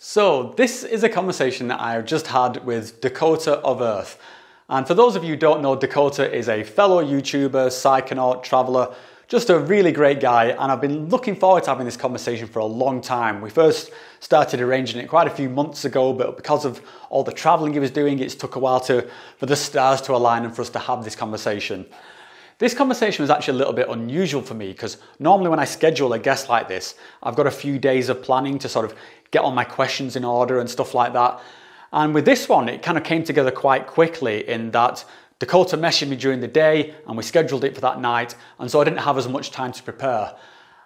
So this is a conversation that I've just had with Dakota of Earth. And for those of you who don't know, Dakota is a fellow YouTuber, psychonaut, traveler, just a really great guy. And I've been looking forward to having this conversation for a long time. We first started arranging it quite a few months ago, but because of all the traveling he was doing, it took a while for the stars to align and for us to have this conversation. This conversation was actually a little bit unusual for me because normally when I schedule a guest like this, I've got a few days of planning to sort of get all my questions in order and stuff like that. And with this one, it kind of came together quite quickly in that Dakota messaged me during the day and we scheduled it for that night. And so I didn't have as much time to prepare.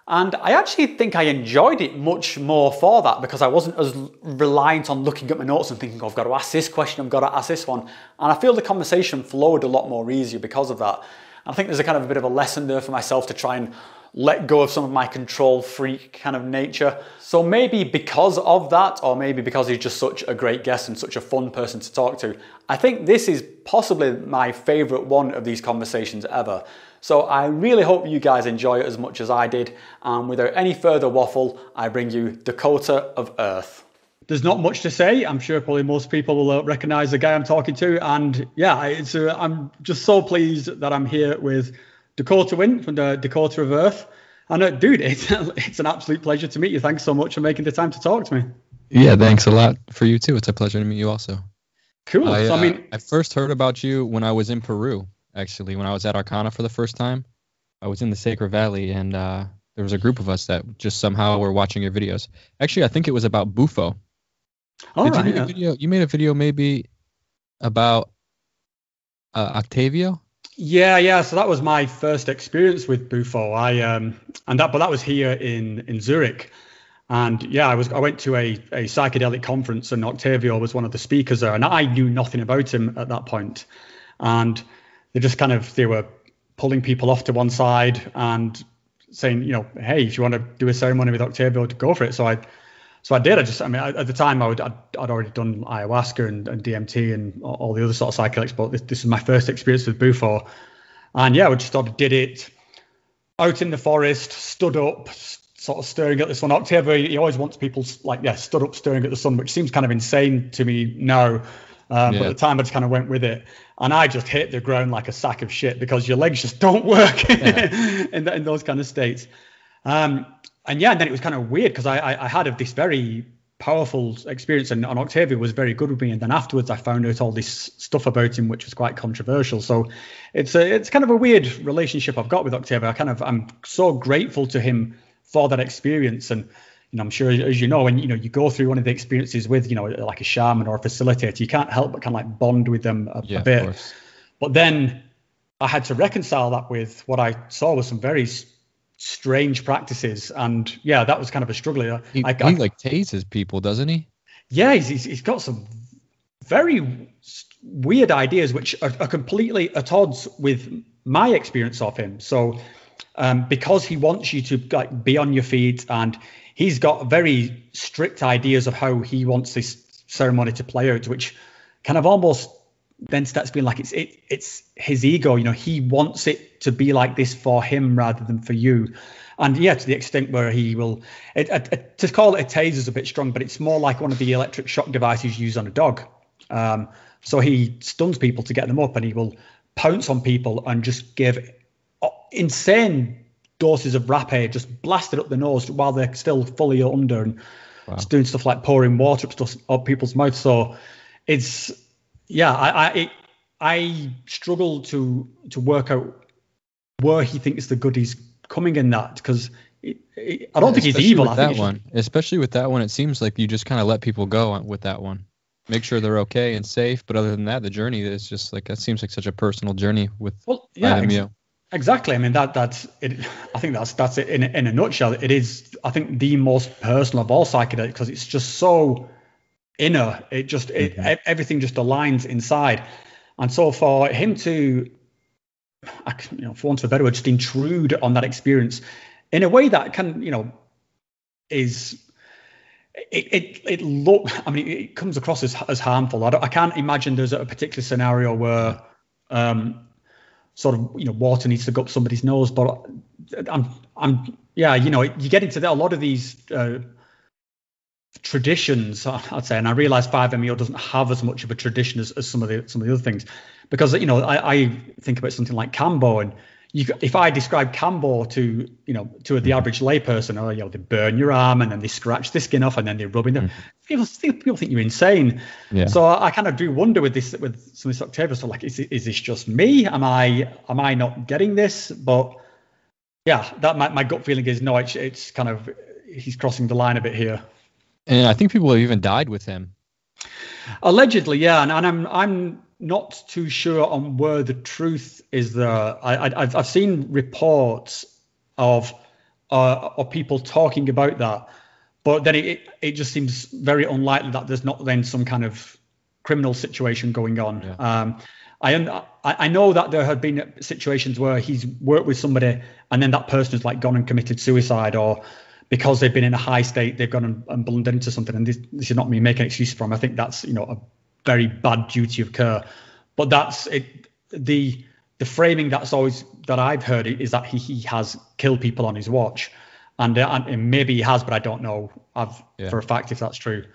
And I actually think I enjoyed it much more for that because I wasn't as reliant on looking at my notes and thinking, oh, I've got to ask this question, I've got to ask this one. And I feel the conversation flowed a lot more easier because of that. I think there's a kind of a bit of a lesson there for myself to try and let go of some of my control freak kind of nature. So maybe because of that, or maybe because he's just such a great guest and such a fun person to talk to, I think this is possibly my favorite one of these conversations ever. So I really hope you guys enjoy it as much as I did. And without any further waffle, I bring you Dakota of Earth. There's not much to say. I'm sure probably most people will recognize the guy I'm talking to. And yeah, I'm just so pleased that I'm here with Dakota Wint from the Dakota of Earth. And dude, it's an absolute pleasure to meet you. Thanks so much for making the time to talk to me. Yeah, thanks a lot for you too. It's a pleasure to meet you also. Cool. I first heard about you when I was in Peru, actually, when I was at Arkana for the first time. I was in the Sacred Valley and there was a group of us that just somehow were watching your videos. Actually, I think it was about Bufo. Oh, Did you make a video? You made a video maybe about Octavio? Yeah. So that was my first experience with Bufo. But that was here in Zurich, and yeah, I went to a psychedelic conference, and Octavio was one of the speakers there, and I knew nothing about him at that point, and they were pulling people off to one side and saying, hey, if you want to do a ceremony with Octavio, go for it. So I did. At the time, I'd already done ayahuasca and DMT and all the other sort of psychedelics, but this is my first experience with Bufo. And yeah, we just sort of did it out in the forest, stood up, sort of staring at the sun. Octavio, he always wants people stood up staring at the sun, which seems kind of insane to me now. But at the time, I just kind of went with it. And I just hit the ground like a sack of shit because your legs just don't work in those kind of states. And then it was kind of weird because I had this very powerful experience and Octavio was very good with me. And then afterwards I found out all this stuff about him, which was quite controversial. So it's kind of a weird relationship I've got with Octavio. I'm so grateful to him for that experience. And, I'm sure, as you know, when, you go through one of the experiences with, like a shaman or a facilitator, you can't help but kind of like bond with them a bit. But then I had to reconcile that with what I saw was some very strange practices, and yeah, that was kind of a struggle. He tases people, doesn't he? Yeah, he's got some very weird ideas which are completely at odds with my experience of him. So because he wants you to be on your feet, and he's got very strict ideas of how he wants this ceremony to play out, which kind of almost then starts being like it's his ego. He wants it to be like this for him rather than for you. And yeah, to the extent where he will, to call it a taser is a bit strong, but it's more like one of the electric shock devices used on a dog. So he stuns people to get them up, and he will pounce on people and just give insane doses of rapé, just blast it up the nose while they're still fully under, and just doing stuff like pouring water up people's mouths. So it's, yeah, I struggle to work out where he thinks the good is coming in that, because I don't think he's evil. Especially with that one, it seems like you just kind of let people go with that one, make sure they're okay and safe. But other than that, the journey is just like, that seems like such a personal journey with MEO. Exactly. I mean, that's it. I think that's it in a nutshell. It is, I think, the most personal of all psychedelics because it's just so inner. Everything just aligns inside. And so for him to, for want of a better word, just intrude on that experience in a way that can, is, it comes across as harmful. I can't imagine there's a particular scenario where water needs to go up somebody's nose, but you get into a lot of these traditions, I'd say, and I realize 5-MeO doesn't have as much of a tradition as some of the other things, because I think about something like Cambo, and if I describe Cambo to the average layperson, they burn your arm and then they scratch the skin off and then they rub in there. People think you're insane. Yeah. So I kind of do wonder with some of this Octavius stuff, like, is this just me? Am I not getting this? But yeah, that my gut feeling is no, it's kind of, he's crossing the line a bit here. And I think people have even died with him. Allegedly, yeah, and I'm not too sure on where the truth is there. I've seen reports of people talking about that, but then it just seems very unlikely that there's not then some kind of criminal situation going on. Yeah. I know that there have been situations where he's worked with somebody and then that person has like gone and committed suicide, or because they've been in a high state, they've gone and blundered into something. And this is not me making excuses for him. I think that's a very bad duty of care. But that's it. The framing that I've heard is that he has killed people on his watch, and maybe he has, but I don't know for a fact if that's true.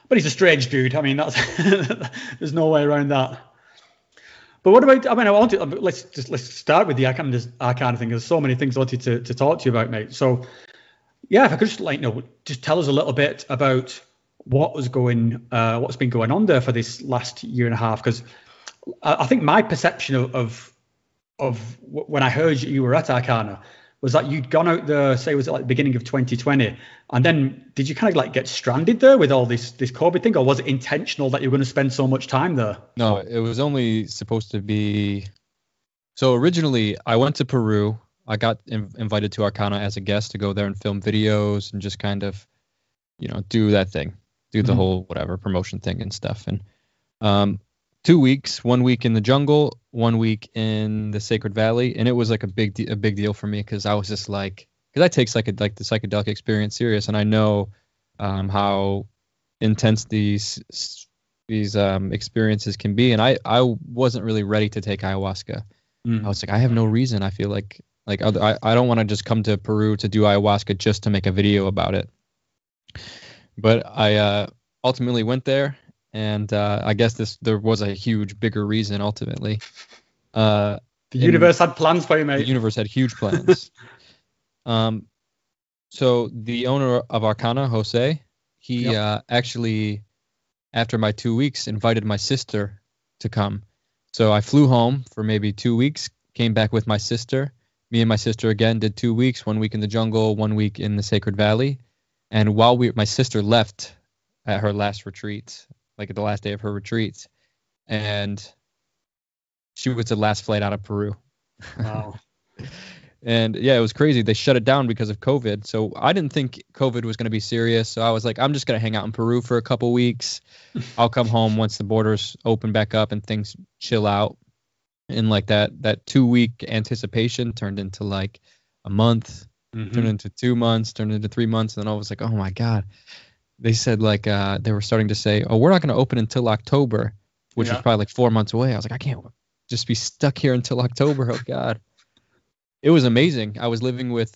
But he's a strange dude. I mean, that's there's no way around that. But what about? Let's start with the Arkana thing. There's so many things I wanted to talk to you about, mate. So yeah, if I could just tell us a little bit about what's been going on there for this last year and a half, because I think my perception of when I heard you were at Arkana was that you'd gone out there, say, was it like the beginning of 2020, and then did you kind of like get stranded there with all this COVID thing, or was it intentional that you were going to spend so much time there? No, it was only supposed to be. So originally, I went to Peru. I got invited to Arkana as a guest to go there and film videos and just kind of, do that thing, do the whole whatever promotion thing and stuff. And 2 weeks, 1 week in the jungle, 1 week in the Sacred Valley, and it was like a big deal for me because I was just like, because I take the psychedelic experience serious, and I know how intense these experiences can be, and I wasn't really ready to take ayahuasca. I was like, I have no reason. I feel like I don't want to just come to Peru to do ayahuasca just to make a video about it. But I ultimately went there, and I guess there was a bigger reason ultimately. The universe had plans for you, mate. The universe had huge plans. So the owner of Arkana, Jose, he actually, after my 2 weeks, invited my sister to come. So I flew home for maybe 2 weeks, came back with my sister. Me and my sister again did 2 weeks, 1 week in the jungle, 1 week in the Sacred Valley. And while my sister left at her last retreat, like at the last day of her retreat, and she was the last flight out of Peru. Wow. And yeah, it was crazy. They shut it down because of COVID. So I didn't think COVID was going to be serious. So I was like, I'm just going to hang out in Peru for a couple weeks. I'll come home once the borders open back up and things chill out. And like that 2 week anticipation turned into like a month, turned into 2 months, turned into 3 months. And then I was like, oh my God. They said like, they were starting to say, oh, we're not going to open until October, which was probably like 4 months away. I was like, I can't just be stuck here until October. Oh God. It was amazing. I was living with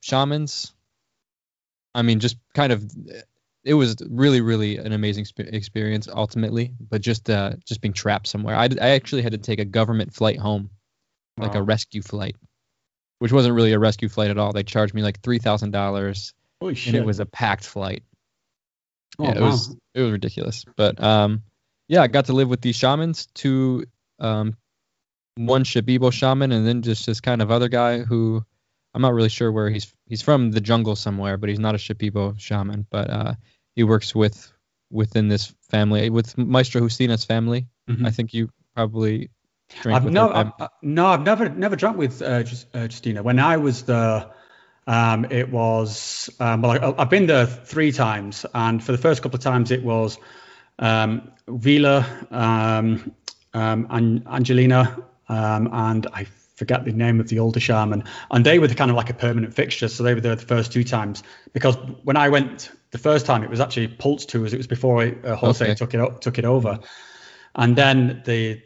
shamans. I mean, just kind of, it was really, really an amazing experience ultimately. But just being trapped somewhere. I actually had to take a government flight home, like a rescue flight, which wasn't really a rescue flight at all. They charged me like $3,000. Holy shit! And it was a packed flight. Oh, yeah, it was ridiculous. But I got to live with these shamans, one Shipibo shaman, and then just this kind of other guy who I'm not really sure where he's from, the jungle somewhere, but he's not a Shipibo shaman. But he works within this family, with Maestro Justina's family. I think you probably drank with her. I've never drank with Justina. When I was there, it was I've been there 3 times, and for the first couple of times it was Vila, Angelina, and I forget the name of the older shaman, and they were kind of like a permanent fixture. So they were there the first 2 times, because when I went the first time, it was actually Pulse tours. It was before Jose took it over, and then the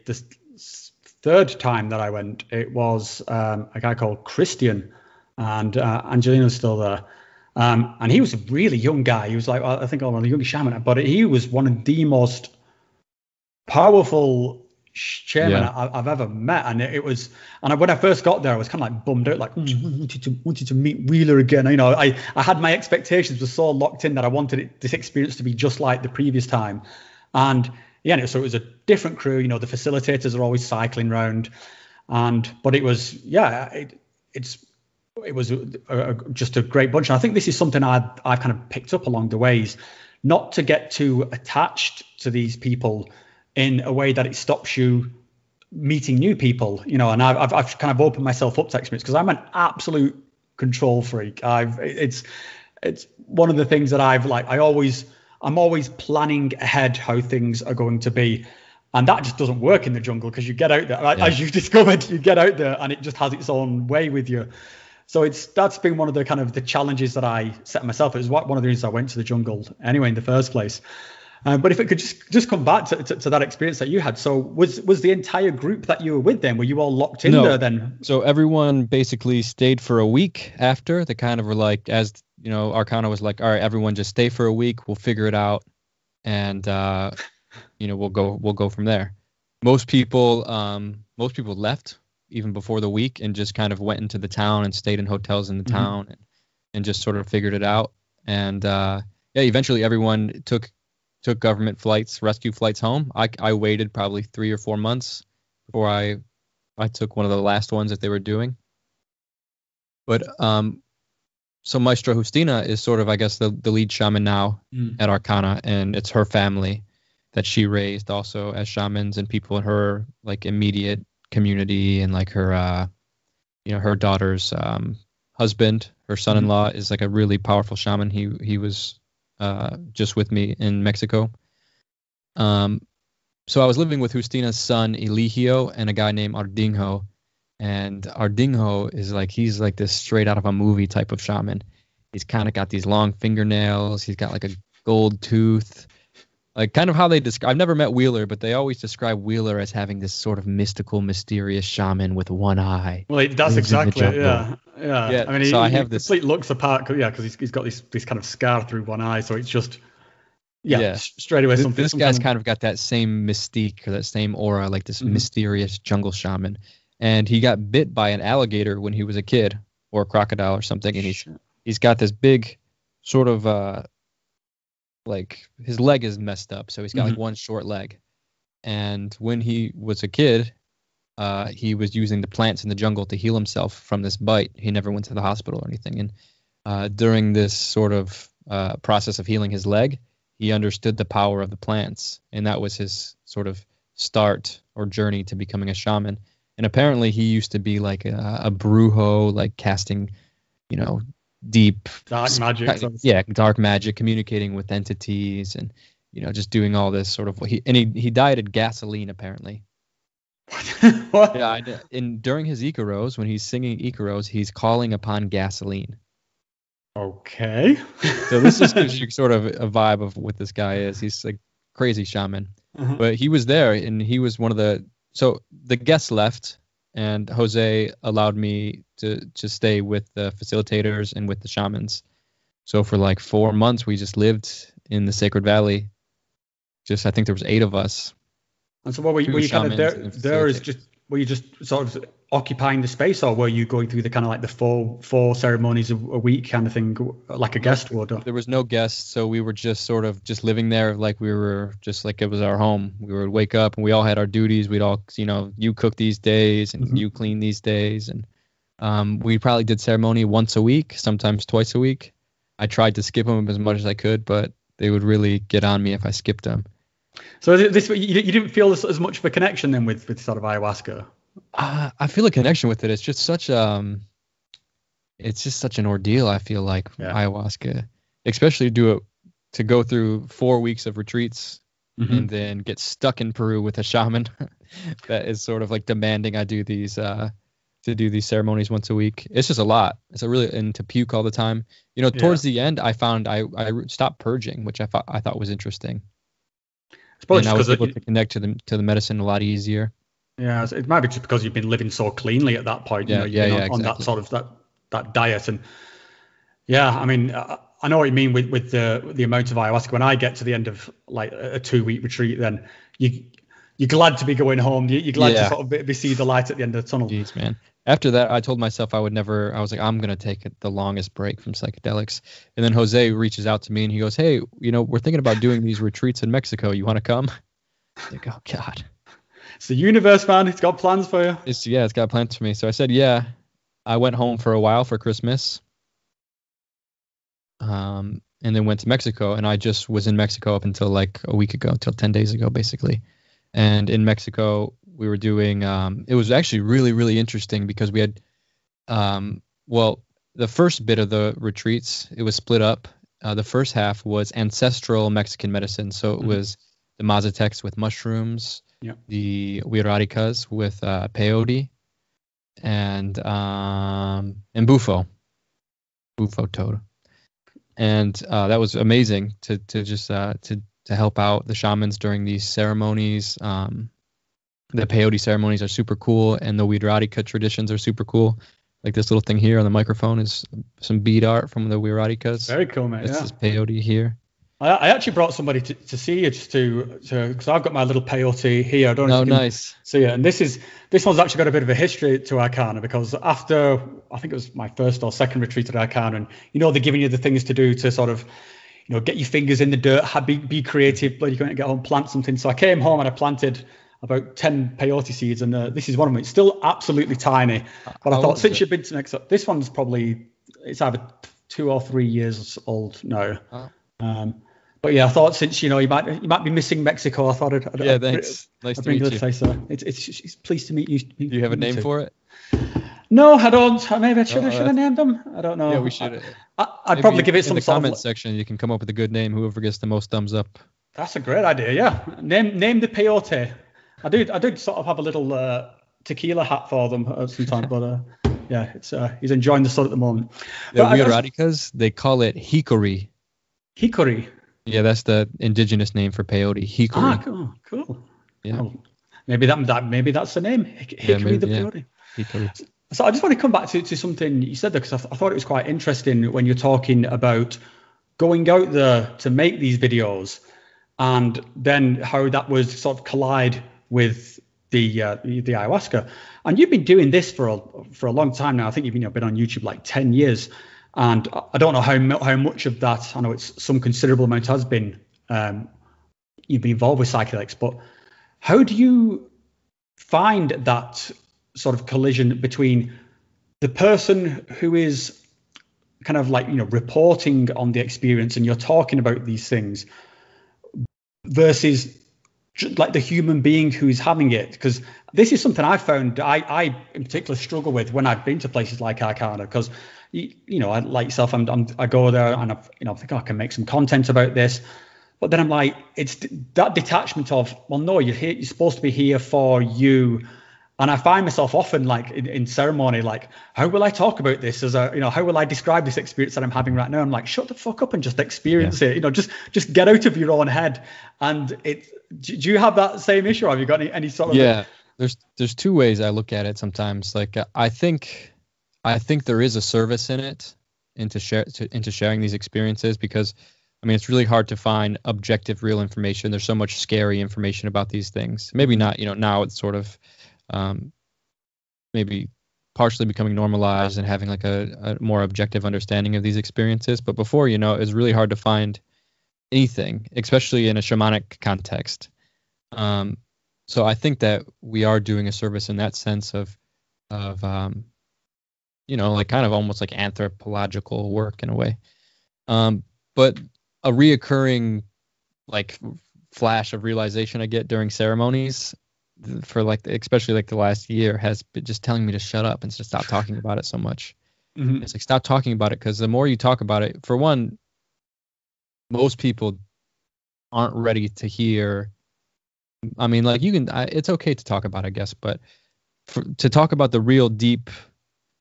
third time that I went, it was a guy called Christian, and Angelina's still there. And he was a really young guy. He was like, I think one of the youngest shaman, but he was one of the most powerful chairman I've ever met. And it was, and when I first got there, I was kind of like bummed out, like, wanted to meet Wheeler again. You know, I had my expectations were so locked in that I wanted this experience to be just like the previous time. And yeah, so it was a different crew. You know, the facilitators are always cycling around, but it was, it was just a great bunch. And I think this is something I've kind of picked up along the ways, not to get too attached to these people in a way that it stops you meeting new people, you know. And I've kind of opened myself up to experience, because I'm an absolute control freak. It's one of the things that I'm always planning ahead how things are going to be. And that just doesn't work in the jungle, because you get out there, as you've discovered, you get out there and it just has its own way with you. So that's been one of the kind of the challenges that I set myself. It was one of the reasons I went to the jungle anyway in the first place. But if it could just come back to that experience that you had. So was the entire group that you were with then, were you all locked in there then? So everyone basically stayed for a week after. They kind of were like, as you know, Arkana was like, all right, everyone just stay for a week. We'll figure it out. And, you know, we'll go from there. Most people left even before the week and just kind of went into the town and stayed in hotels in the town and just sort of figured it out. And eventually everyone took government flights, rescue flights home. I waited probably 3 or 4 months before I took one of the last ones that they were doing. But so Maestra Justina is sort of, I guess, the lead shaman now at Arkana, and it's her family that she raised also as shamans, and people in her like immediate community, and like her her daughter's husband, her son-in-law is like a really powerful shaman. He was just with me in Mexico. So I was living with Justina's son Eligio and a guy named Ardinho, and Ardinho is like, he's like this straight out of a movie type of shaman. He's kind of got these long fingernails. He's got like a gold tooth. Like kind of how they describe, I've never met Wheeler, but they always describe Wheeler as having this sort of mystical, mysterious shaman with one eye. Well, that's exactly it, yeah. I mean, I have this complete looks apart, because he's got this kind of scar through one eye, so it's just, straight away something. This guy's kind of got that same mystique, or that same aura, like this mysterious jungle shaman. And he got bit by an alligator when he was a kid, or a crocodile or something, and he's got this big sort of like his leg is messed up, so he's got like one short leg. And when he was a kid, he was using the plants in the jungle to heal himself from this bite. He never went to the hospital or anything. And during this sort of process of healing his leg, he understood the power of the plants, and that was his sort of start or journey to becoming a shaman. And apparently he used to be like a brujo, like casting, you know, deep dark magic. Dark magic, communicating with entities, and you know, just doing all this sort of. He dieted gasoline apparently. What? Yeah, and during his Icaros, when he's singing Icaros, he's calling upon gasoline. Okay. So this just gives you sort of a vibe of what this guy is. He's like crazy shaman, but he was there, and he was one of the. So the guests left, and Jose allowed me to stay with the facilitators and with the shamans. So for like 4 months, we just lived in the Sacred Valley. I think there was 8 of us. And so were you kind of there is just, were you just sort of occupying the space, or were you going through the kind of like the four ceremonies a week kind of thing, like a guest would? There was no guests, so we were just sort of just living there like we were, just like it was our home. We would wake up and we all had our duties. We'd all, you know, you cook these days and you clean these days. And we probably did ceremony once a week, sometimes twice a week. I tried to skip them as much as I could, but they would really get on me if I skipped them. So this, you didn't feel as much of a connection then with sort of ayahuasca? I feel a connection with it. It's just such an ordeal. I feel like ayahuasca, especially to go through 4 weeks of retreats and then get stuck in Peru with a shaman that is sort of like demanding I do these ceremonies once a week. It's just a lot. And to puke all the time. You know, towards the end, I found I stopped purging, which I thought was interesting. And I was able to connect to the medicine a lot easier. Yeah, it might be just because you've been living so cleanly at that point. On that sort of that diet. And Yeah, I mean, I know what you mean with the amount of ayahuasca. When I get to the end of like a 2 week retreat, then you're glad to be going home. You're glad to Yeah. sort of be see the light at the end of the tunnel. Jeez, man. After that, I told myself I would never. I was like, I'm gonna take the longest break from psychedelics. And then Jose reaches out to me and he goes, "Hey, we're thinking about doing these retreats in Mexico. You want to come?" I'm like, oh God. It's the universe, man. It's got plans for you. It's got plans for me. So I said, yeah. I went home for a while for Christmas. And then went to Mexico, and I just was in Mexico up until like a week ago, till 10 days ago, basically. And in Mexico, we were doing, it was actually really, really interesting because we had, the first bit of the retreats, it was split up. The first half was ancestral Mexican medicine. So it was the Mazatecs with mushrooms, the Huiraricas with peyote, and bufo toad. And that was amazing to help out the shamans during these ceremonies. The peyote ceremonies are super cool, and the Huirarica traditions are super cool. Like this little thing here on the microphone is some bead art from the Huiraricas. Very cool, mate. This is peyote here. I actually brought somebody to see you just to because I've got my little peyote here. I don't know if you can see it. And this one's actually got a bit of a history to Arkana, because after, I think it was my first or second retreat at Arkana, and they're giving you the things to do to sort of get your fingers in the dirt, be creative, but you're going to get home, plant something. So I came home and I planted about 10 peyote seeds, and this is one of them. It's still absolutely tiny, but I thought since you've been to Mexico, this one's probably, it's either 2 or 3 years old now. But yeah, I thought since you might be missing Mexico, I thought I'd thanks. Nice to meet you. It's pleased to meet you. Do you have a name for it? No, I don't. Maybe I should have named them. I don't know. Yeah, we should. I'd probably give it some in the sort comment section. You can come up with a good name. Whoever gets the most thumbs up. That's a great idea. Yeah, name the peyote. I do sort of have a little tequila hat for them sometimes, but yeah, it's he's enjoying the sun at the moment. The Huiraricas, they call it hickory. Hickory. Yeah, that's the indigenous name for peyote. Hickory. Cool. Yeah. Oh, maybe that's the name. Hickory the peyote. Hickory. So I just want to come back to something you said there, because I thought it was quite interesting when you're talking about going out there to make these videos, and then how that was sort of collide with the ayahuasca. And you've been doing this for a long time now. I think you've been on YouTube like 10 years. And I don't know how much of that, I know it's some considerable amount has been, you've been involved with psychedelics, but how do you find that sort of collision between the person who is kind of like, reporting on the experience and you're talking about these things versus like the human being who's having it? Because this is something I found I in particular struggle with when I've been to places like Arkana, because I like yourself, I go there and I think I can make some content about this, but then I'm like, it's that detachment of, well, no, you're here, you're supposed to be here for you. And I find myself often like in ceremony, like, how will I talk about this how will I describe this experience that I'm having right now? I'm like, shut the fuck up and just experience it. Just get out of your own head. And do you have that same issue? Or have you got any sort of? Yeah, there's two ways I look at it sometimes. Like I think there is a service in it into sharing these experiences, because I mean, it's really hard to find objective, real information. There's so much scary information about these things. Maybe not, now it's sort of maybe partially becoming normalized and having like a more objective understanding of these experiences. But before, it was really hard to find anything, especially in a shamanic context. So I think that we are doing a service in that sense of like kind of almost like anthropological work in a way. But a reoccurring like flash of realization I get during ceremonies for like, especially like the last year, has been just telling me to shut up and to stop talking about it so much. Mm-hmm. It's like, stop talking about it, because the more you talk about it, for one, most people aren't ready to hear. I mean, like it's okay to talk about, I guess, but to talk about the real deep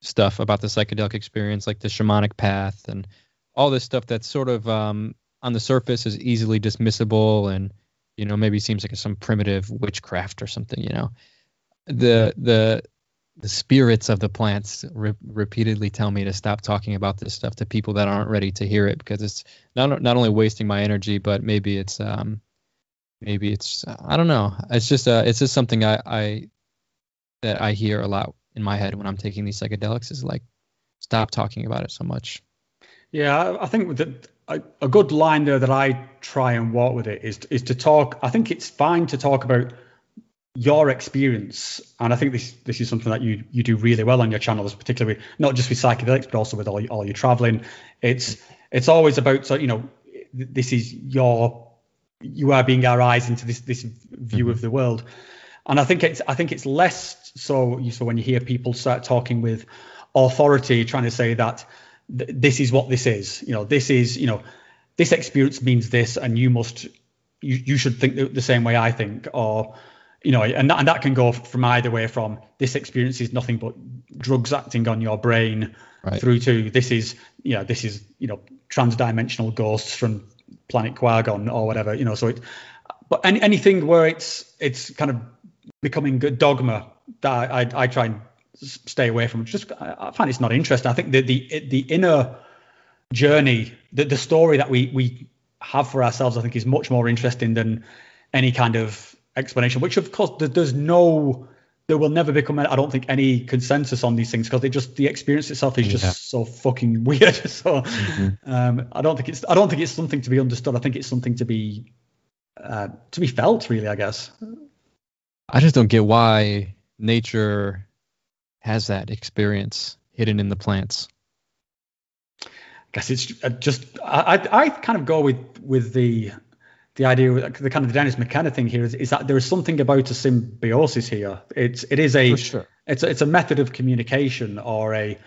stuff about the psychedelic experience, like the shamanic path and all this stuff that's sort of on the surface is easily dismissible and maybe seems like some primitive witchcraft or something. The the spirits of the plants repeatedly tell me to stop talking about this stuff to people that aren't ready to hear it, because it's not only wasting my energy, but maybe it's I don't know. It's just something that I hear a lot in my head when I'm taking these psychedelics, is like, stop talking about it so much. Yeah, I think that a good line there that I try and walk with it is to talk. I think it's fine to talk about your experience, and I think this is something that you do really well on your channels, particularly not just with psychedelics, but also with all your traveling. It's always about, so this is you are being our eyes into this view of the world, and I think it's less so when you hear people start talking with authority, trying to say that this is what this is. This experience means this, and you should think the same way I think, or and that can go from either way, from this experience is nothing but drugs acting on your brain, right, through to this is transdimensional ghosts from planet Qui-Gon or whatever. But anything where it's kind of becoming good dogma, that I try and stay away from. I find it's not interesting. I think the inner journey, the story that we have for ourselves, I think is much more interesting than any kind of explanation, which of course there will never become, I don't think, any consensus on these things, because the experience itself is just so fucking weird. So I don't think it's something to be understood. I think it's something to be felt, really, I guess. I just don't get why nature has that experience hidden in the plants. I guess it's just I kind of go with the idea, the kind of the Dennis McKenna thing here is that there is something about a symbiosis here. It is for sure. It's a method of communication, or they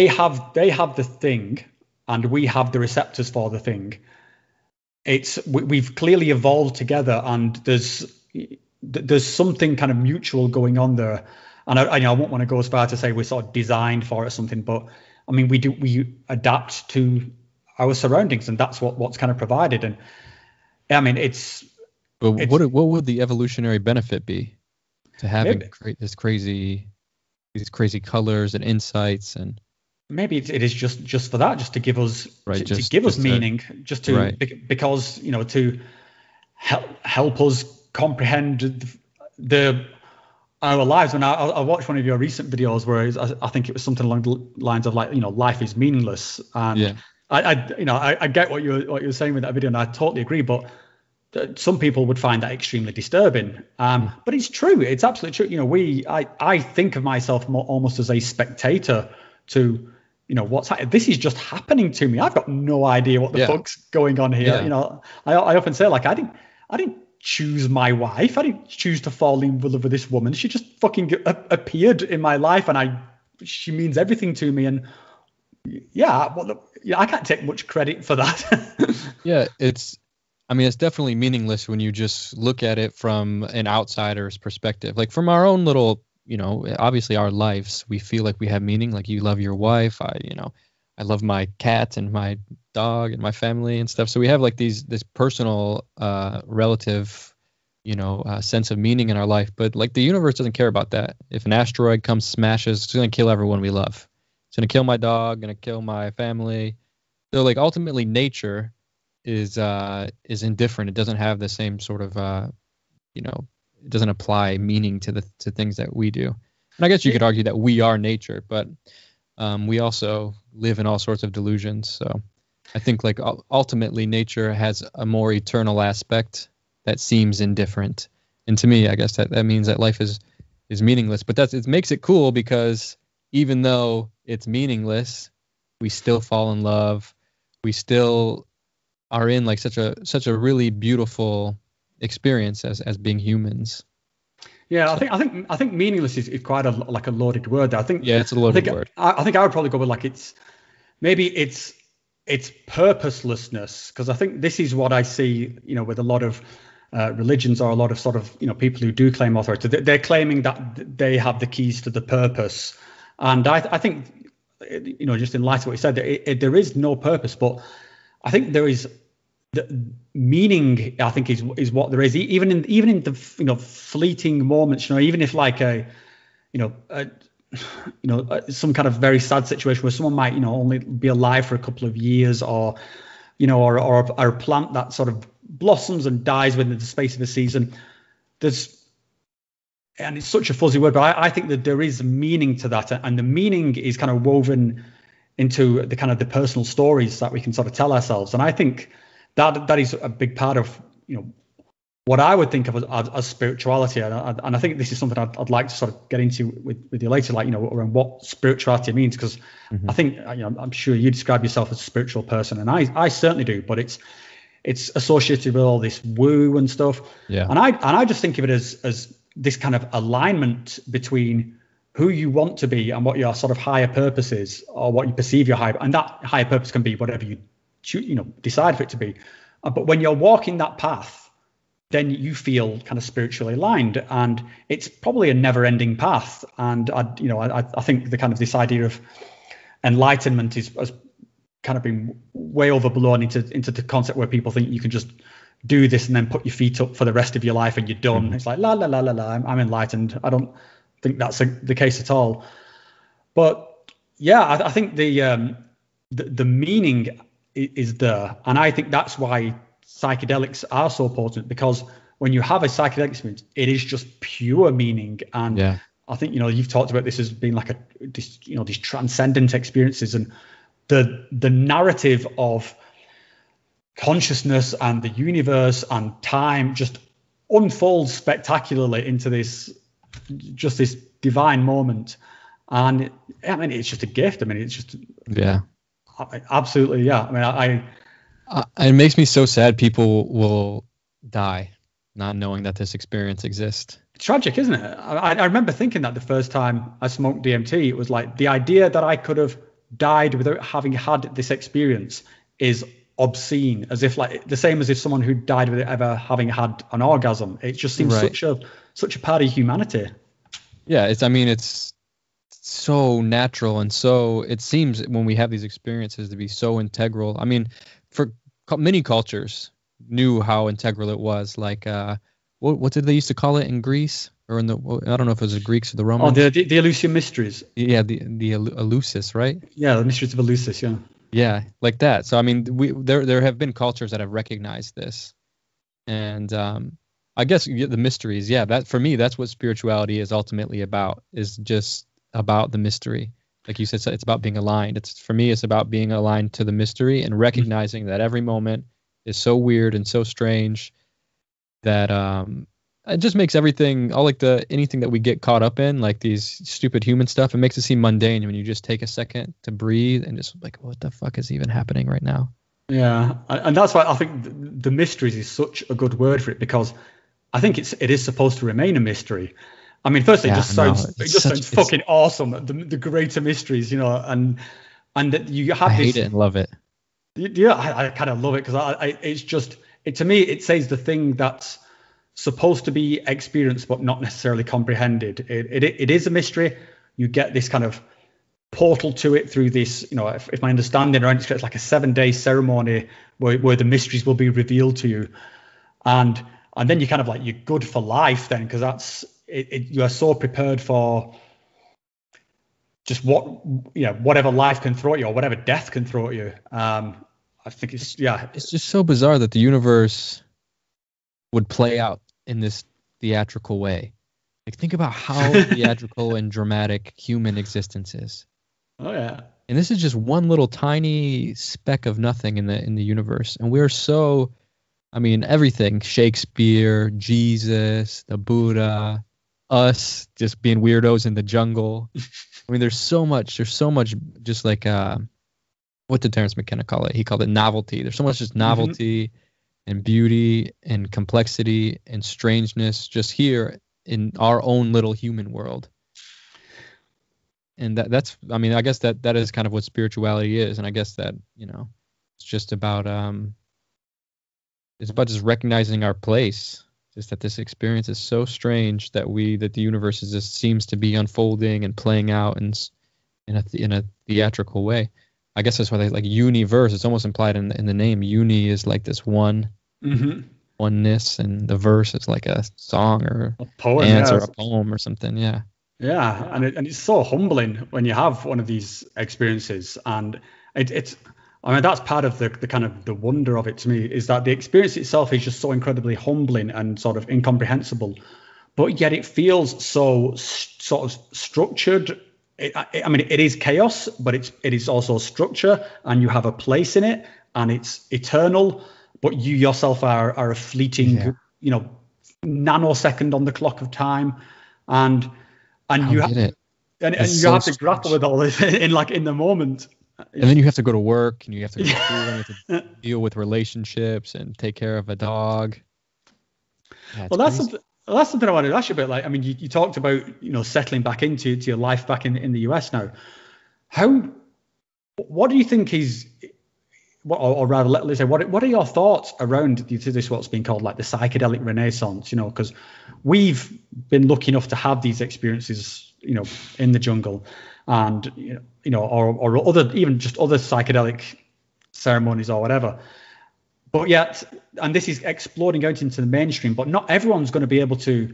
have the thing and we have the receptors for the thing. We've clearly evolved together, and there's something kind of mutual going on there. And I won't want to go as far to say we're sort of designed for it or something, but I mean, we adapt to our surroundings, and that's what's kind of provided. And I mean, what would the evolutionary benefit be to having these crazy colors and insights? And maybe it is just for that, just to give us to give us meaning, because to help us comprehend our lives. When I watched one of your recent videos where I think it was something along the lines of life is meaningless, and I get what you're saying with that video, and I totally agree. But some people would find that extremely disturbing. But it's true. It's absolutely true. I think of myself almost as a spectator to what's happening. This is just happening to me. I've got no idea what the fuck's going on here. Yeah. I often say, like, I didn't choose my wife. I didn't choose to fall in love with this woman. She just fucking appeared in my life, and she means everything to me. And I can't take much credit for that. It's definitely meaningless when you just look at it from an outsider's perspective. Like, from our own little, obviously our lives, we feel like we have meaning. Like, you love your wife. I love my cat and my dog and my family and stuff. So we have like this personal, relative, sense of meaning in our life. But like, the universe doesn't care about that. If an asteroid comes, smashes, it's going to kill everyone we love. It's going to kill my dog, going to kill my family. So like, ultimately nature is indifferent. It doesn't have the same sort of, it doesn't apply meaning to things that we do. And I guess you could argue that we are nature, but we also live in all sorts of delusions. So I think like ultimately nature has a more eternal aspect that seems indifferent. And to me, I guess that means that life is meaningless. But it makes it cool, because even though it's meaningless, we still fall in love. We still are in like such a really beautiful experience as being humans. Yeah, I think meaningless is quite a loaded word. I think it's a loaded word. I think I would probably go with like it's purposelessness, because I think this is what I see, with a lot of religions, or a lot of sort of people who do claim authority. They're claiming that they have the keys to the purpose, and I think just in light of what you said, there is no purpose, but I think there is the meaning, I think, is what there is. Even in the fleeting moments, even if like some kind of very sad situation where someone might only be alive for a couple of years, or or a plant that sort of blossoms and dies within the space of a season. And it's such a fuzzy word, but I think that there is meaning to that, and the meaning is kind of woven into the kind of the personal stories that we can sort of tell ourselves. And I think that is a big part of what I would think of as spirituality. And I think this is something I'd like to sort of get into with you later, like around what spirituality means, because I think I'm sure you describe yourself as a spiritual person, and I certainly do, but it's associated with all this woo and stuff. Yeah. And I just think of it as this kind of alignment between who you want to be and what your sort of higher purpose is, or what you perceive your higher, and that higher purpose can be whatever you decide for it to be. But when you're walking that path, then you feel kind of spiritually aligned, and it's probably a never-ending path. And I think the kind of this idea of enlightenment has kind of been way overblown into the concept where people think you can just do this and then put your feet up for the rest of your life and you're done. Mm-hmm. It's like la la la la la. I'm enlightened. I don't think that's the case at all. But yeah, I think the meaning is there, and I think that's why psychedelics are so potent, because when you have a psychedelic experience, it is just pure meaning. And yeah. I think you've talked about this as being like these transcendent experiences, and the narrative of consciousness and the universe and time just unfolds spectacularly into this divine moment. And it's just a gift. It's just absolutely. Yeah. It makes me so sad people will die not knowing that this experience exists. It's tragic, isn't it? I remember thinking that the first time I smoked DMT, it was like the idea that I could have died without having had this experience is obscene, as if like the same as if someone who died without ever having had an orgasm. It just seems such a part of humanity. Yeah, it's so natural, and so it seems when we have these experiences to be so integral. For many cultures knew how integral it was. Like what did they used to call it in Greece, or I don't know if it was the Greeks or the Romans. Oh, the Eleusinian mysteries. Yeah, the Eleusis, right? Yeah, the mysteries of Eleusis. Yeah. Yeah, like that. So there have been cultures that have recognized this, and I guess you get the mysteries. Yeah, that for me, that's what spirituality is ultimately about. Is just about the mystery. Like you said, it's about being aligned. For me, it's about being aligned to the mystery and recognizing that every moment is so weird and so strange that it just makes everything, anything that we get caught up in, like these stupid human stuff, it makes it seem mundane when you just take a second to breathe and just like, what the fuck is even happening right now? Yeah, and that's why I think the mysteries is such a good word for it, because I think it is supposed to remain a mystery. Firstly, it just sounds fucking awesome. The greater mysteries, and that you have. I hate it and love it. Yeah, I kind of love it, because it's just to me it says the thing that's supposed to be experienced but not necessarily comprehended. It is a mystery. You get this kind of portal to it through this. If my understanding around it's like a 7-day ceremony where the mysteries will be revealed to you, and then you kind of like you're good for life then, because that's. You are so prepared for just whatever life can throw at you, or whatever death can throw at you. I think it's just so bizarre that the universe would play out in this theatrical way. Like, think about how theatrical and dramatic human existence is. Oh yeah. And this is just one little tiny speck of nothing in the universe, and we're so. Everything: Shakespeare, Jesus, the Buddha. Us just being weirdos in the jungle. There's so much just like what did Terrence McKenna call it? He called it novelty. There's so much just novelty and beauty and complexity and strangeness just here in our own little human world. And that's I guess that is kind of what spirituality is. And I guess that, it's just about just recognizing our place. Just that this experience is so strange that the universe just seems to be unfolding and playing out in a theatrical way. I guess that's why they like universe. It's almost implied in the name. Uni is like this one oneness, and the verse is like a song or a poem, answer, a poem or something. Yeah. Yeah, and it's so humbling when you have one of these experiences, and it's I mean that's part of the kind of the wonder of it to me, is that the experience itself is just so incredibly humbling and sort of incomprehensible, but yet it feels so sort of structured. I mean, it is chaos, but it is also structure, and you have a place in it, and it's eternal. But you yourself are a fleeting, nanosecond on the clock of time, and you have to grapple with all this in the moment. And then you have to go to work, and you have to go to school, and you have to deal with relationships and take care of a dog. Yeah, that's something I wanted to ask you about. Like, I mean, you talked about settling back into your life back in the US now. What do you think is, or rather, let's say, what are your thoughts around this what's been called like the psychedelic renaissance? Because we've been lucky enough to have these experiences, in the jungle, and or other, even just other psychedelic ceremonies or whatever. But yet, and this is exploding out into the mainstream, but not everyone's going to be able to,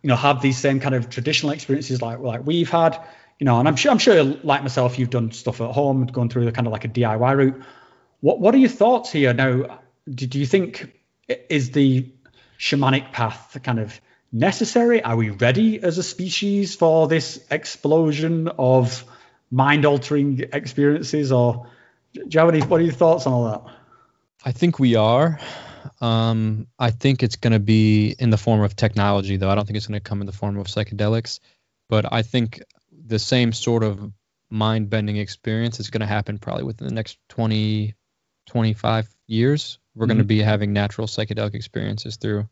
have these same kind of traditional experiences like we've had, and I'm sure like myself, you've done stuff at home, going through the kind of like a DIY route. What are your thoughts here now? Do you think, is the shamanic path kind of necessary? Are we ready as a species for this explosion of mind-altering experiences, or do you have what are your thoughts on all that? I think we are. I think it's going to be in the form of technology, though. I don't think it's going to come in the form of psychedelics. But I think the same sort of mind-bending experience is going to happen probably within the next 20, 25 years. We're going to be having natural psychedelic experiences through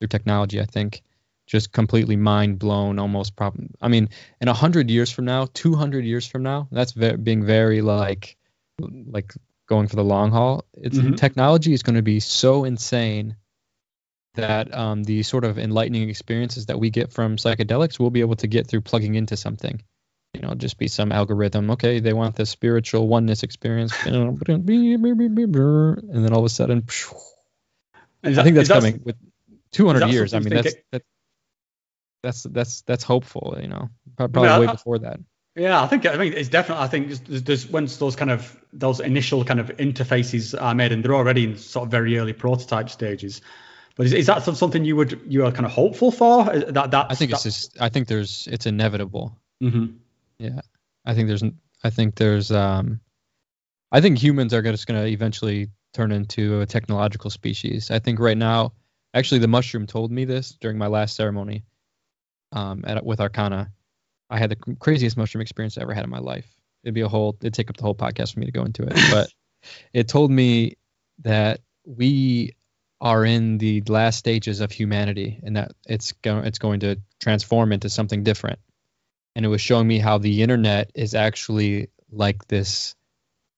technology, I think. Just completely mind-blown, almost problem. I mean, in 100 years from now, 200 years from now, that's being very like going for the long haul. It's technology is going to be so insane that the sort of enlightening experiences that we get from psychedelics we'll be able to get through plugging into something. Just be some algorithm. Okay, they want the spiritual oneness experience, and then all of a sudden, I think that's coming with 200 years. I mean, that's hopeful. Probably way before that. Yeah, I think it's definitely. I think there's once those initial kind of interfaces are made, and they're already in sort of very early prototype stages. But is that something you are kind of hopeful for? I think it's inevitable. Mm-hmm. Yeah, I think humans are just going to eventually turn into a technological species. I think right now, actually, the mushroom told me this during my last ceremony, with Arkana. I had the craziest mushroom experience I ever had in my life. It'd take up the whole podcast for me to go into it. But it told me that we are in the last stages of humanity, and that it's going to transform into something different. And it was showing me how the internet is actually like this.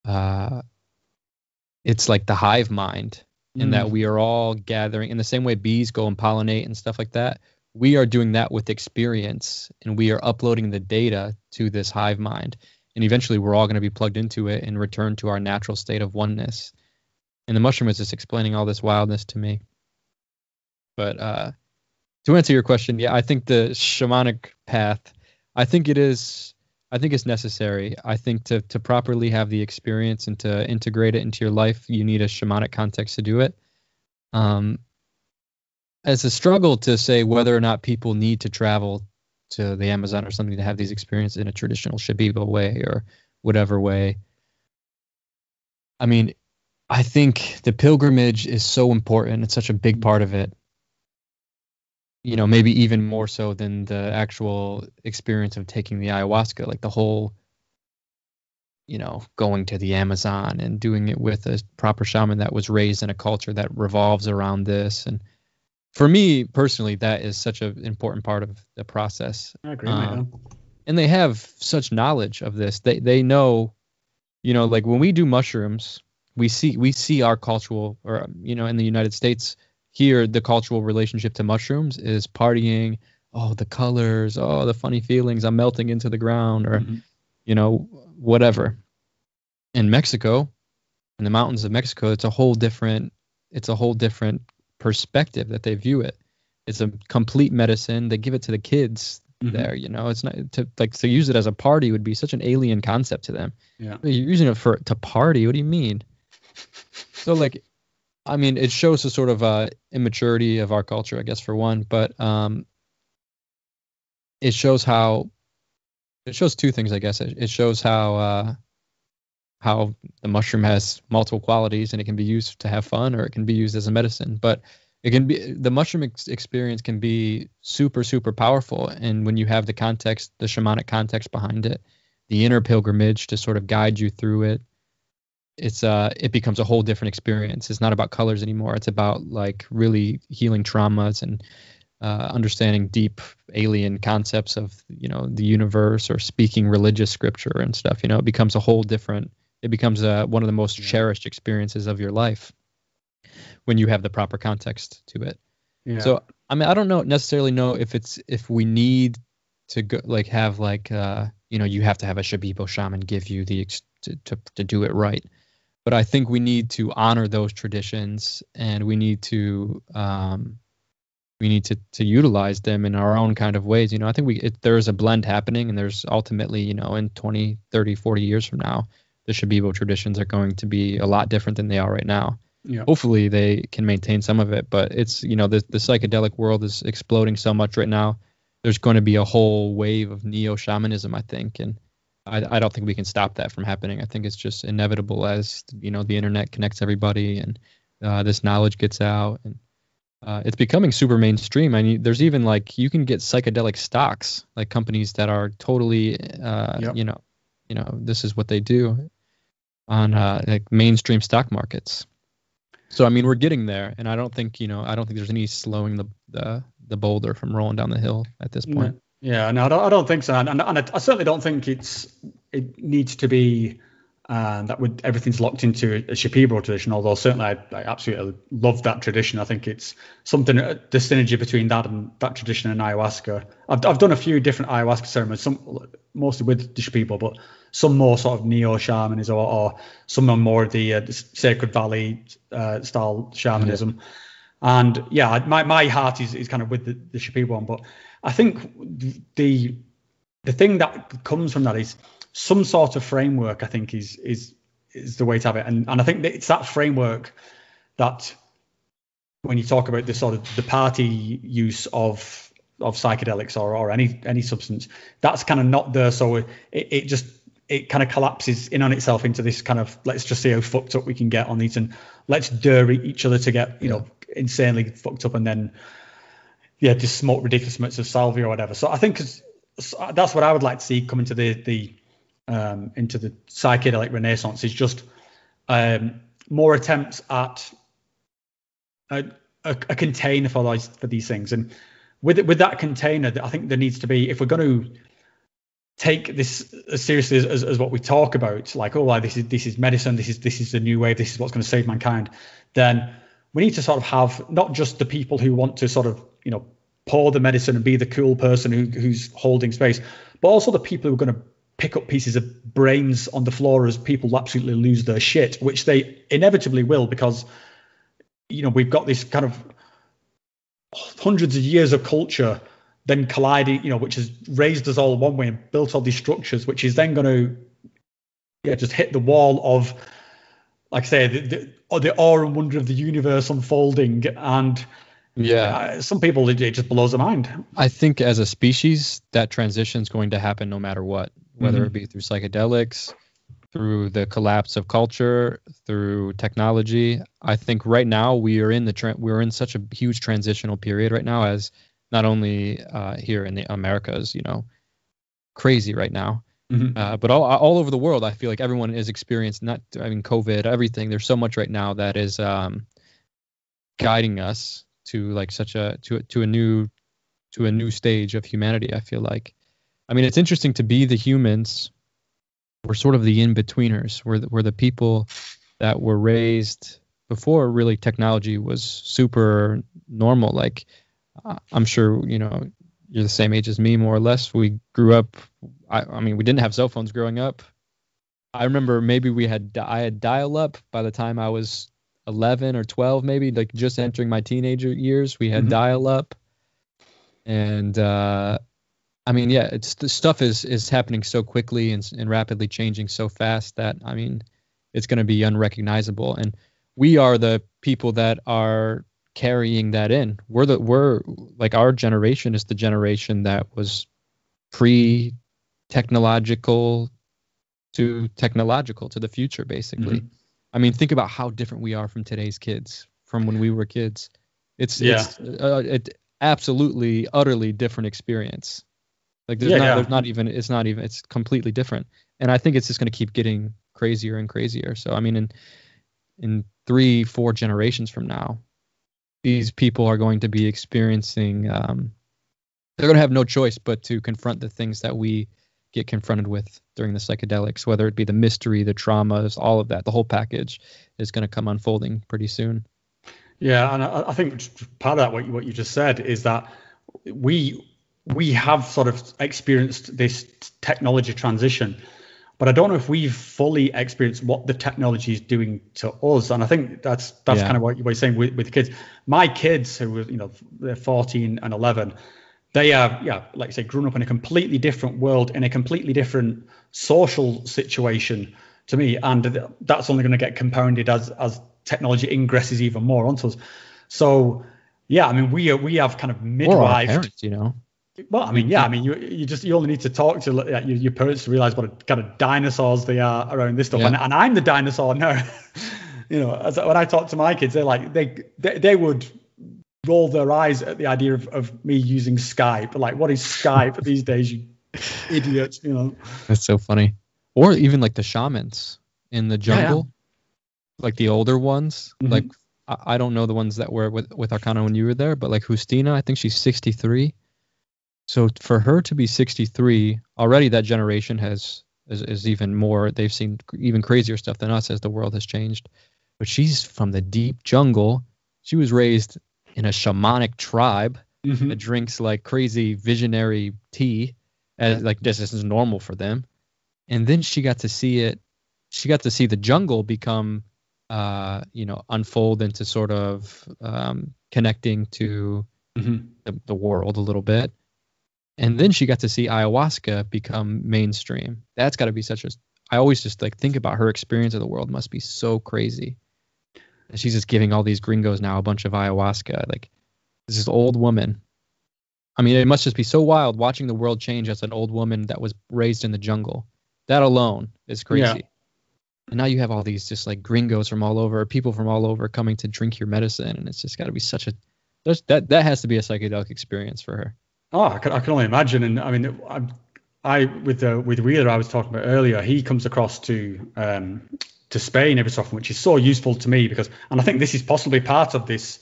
It's like the hive mind, in that we are all gathering in the same way bees go and pollinate and stuff like that. We are doing that with experience, and we are uploading the data to this hive mind. And eventually we're all going to be plugged into it and return to our natural state of oneness. And the mushroom was just explaining all this wildness to me. But to answer your question, yeah, I think the shamanic path, I think it's necessary. I think to properly have the experience and to integrate it into your life, you need a shamanic context to do it. It's a struggle to say whether or not people need to travel to the Amazon or something to have these experiences in a traditional Shipibo way or whatever way. I mean, I think the pilgrimage is so important. It's such a big part of it. Maybe even more so than the actual experience of taking the ayahuasca, like the whole, going to the Amazon and doing it with a proper shaman that was raised in a culture that revolves around this. And for me personally, that is such an important part of the process. I agree, mate. And they have such knowledge of this. They know, like when we do mushrooms, we see our cultural, or in the United States here, the cultural relationship to mushrooms is partying. Oh, the colors. Oh, the funny feelings. I'm melting into the ground, or whatever. In Mexico, in the mountains of Mexico, it's a whole different perspective that they view it. It's a complete medicine. They give it to the kids there, It's not to use it as a party would be such an alien concept to them. Yeah. You're using it to party. What do you mean? So it shows the sort of immaturity of our culture, I guess, for one, but it shows two things, I guess. It shows how the mushroom has multiple qualities, and it can be used to have fun, or it can be used as a medicine. But the mushroom experience can be super, super powerful. And when you have the context, the shamanic context behind it, the inner pilgrimage to sort of guide you through it, it becomes a whole different experience. It's not about colors anymore. It's about like really healing traumas and understanding deep alien concepts of, the universe, or speaking religious scripture and stuff. It becomes one of the most cherished experiences of your life when you have the proper context to it. Yeah. So, I don't necessarily know if we need to go have you have to have a Shipibo shaman give you to do it right. But I think we need to honor those traditions, and we need to utilize them in our own kind of ways. I think there is a blend happening, and there's ultimately, in 20, 30, 40 years from now, the Shipibo traditions are going to be a lot different than they are right now. Yeah. Hopefully they can maintain some of it, but it's, the psychedelic world is exploding so much right now. There's going to be a whole wave of neo-shamanism, I think, and I don't think we can stop that from happening. I think it's just inevitable as, the internet connects everybody, and this knowledge gets out, and it's becoming super mainstream. I mean, there's even you can get psychedelic stocks, like companies that are totally, this is what they do on mainstream stock markets. So, I mean, we're getting there, and I don't think there's any slowing the boulder from rolling down the hill at this point. Yeah, no, I don't think so, and I certainly don't think it needs to be everything's locked into a Shipibo tradition. Although certainly I absolutely love that tradition. I think it's something, the synergy between that and that tradition and ayahuasca. I've done a few different ayahuasca ceremonies, some mostly with the Shipibo, but some more sort of neo-shamanism, or some are more of the Sacred Valley style shamanism. Yeah. And yeah, my heart is kind of with the Shipibo one, but I think the thing that comes from that is some sort of framework. I think is the way to have it, and I think that it's that framework that when you talk about the sort of the party use of psychedelics or any substance, that's kind of not there. So it kind of collapses in on itself into this kind of, let's just see how fucked up we can get on these, and let's dare each other to get insanely fucked up, and then just smoke ridiculous amounts of salvia or whatever. So I think that's what I would like to see come into the psychedelic renaissance, is just more attempts at a container for these things. And with that container, I think there needs to be, if we're going to take this as seriously as what we talk about, this is medicine, this is the new wave, this is what's going to save mankind, then we need to sort of have not just the people who want to sort of pour the medicine and be the cool person who's holding space, but also the people who are going to pick up pieces of brains on the floor as people absolutely lose their shit, which they inevitably will, because we've got this kind of hundreds of years of culture then colliding, which has raised us all one way and built all these structures, which is then going to just hit the wall of, like I say, the awe and wonder of the universe unfolding. And some people, it just blows their mind. I think as a species, that transition is going to happen no matter what, whether it be through psychedelics, through the collapse of culture, through technology. I think right now we're in such a huge transitional period right now, as not only here in the Americas, crazy right now, but all over the world. I feel like everyone is experiencing COVID, everything. There's so much right now that is guiding us to a new stage of humanity. I feel like, it's interesting to be the humans. We're sort of the in-betweeners. We're the people that were raised before really technology was super normal. Like, I'm sure, you're the same age as me, more or less. We grew up, we didn't have cell phones growing up. I remember maybe I had dial-up by the time I was 11 or 12, maybe, like just entering my teenager years. We had dial-up, and I mean, yeah, it's the stuff is happening so quickly and rapidly changing so fast that, I mean, it's going to be unrecognizable. And we are the people that are carrying that in. We're like, our generation is the generation that was pre-technological to the future, basically. I mean, think about how different we are from today's kids, from when we were kids. It's absolutely, utterly different experience. Like it's completely different. And I think it's just going to keep getting crazier and crazier. So, I mean, in 3-4 generations from now, these people are going to be experiencing, they're going to have no choice but to confront the things that we get confronted with during the psychedelics, whether it be the mystery, the traumas, all of that. The whole package is going to come unfolding pretty soon. Yeah, and I think part of that, what you just said, is that we have sort of experienced this technology transition, but I don't know if we've fully experienced what the technology is doing to us. And I think that's kind of what you were saying with the kids. My kids, who were, they're 14 and 11, they are, like I say, grown up in a completely different world, in a completely different social situation to me, and that's only going to get compounded as technology ingresses even more onto us. So, I mean, we have kind of midwifed. Or our parents, Well, I mean, you only need to talk to your parents to realize what a kind of dinosaurs they are around this stuff. And I'm the dinosaur now. When I talk to my kids, they're like, they would roll their eyes at the idea of me using Skype. Like, what is Skype these days, you idiots? That's so funny. Or even like the shamans in the jungle, like the older ones. Like, I don't know the ones that were with Arkana when you were there, but like Justina, I think she's 63. So for her to be 63, already that generation is even more, they've seen even crazier stuff than us as the world has changed. But she's from the deep jungle. She was raised in a shamanic tribe that drinks like crazy visionary tea, as like this is normal for them. And then she got to see the jungle become, unfold into sort of connecting to the world a little bit. And then she got to see ayahuasca become mainstream. That's got to be I always just like think about her experience of the world must be so crazy. And she's just giving all these gringos now a bunch of ayahuasca. Like, this old woman. I mean, it must just be so wild watching the world change as an old woman that was raised in the jungle. That alone is crazy. Yeah. And now you have all these just like gringos from all over, people from all over coming to drink your medicine. And it's just got to be that has to be a psychedelic experience for her. Oh, I can only imagine. And I mean, with Wheeler I was talking about earlier, he comes across to Spain every so often, which is so useful to me and I think this is possibly part of this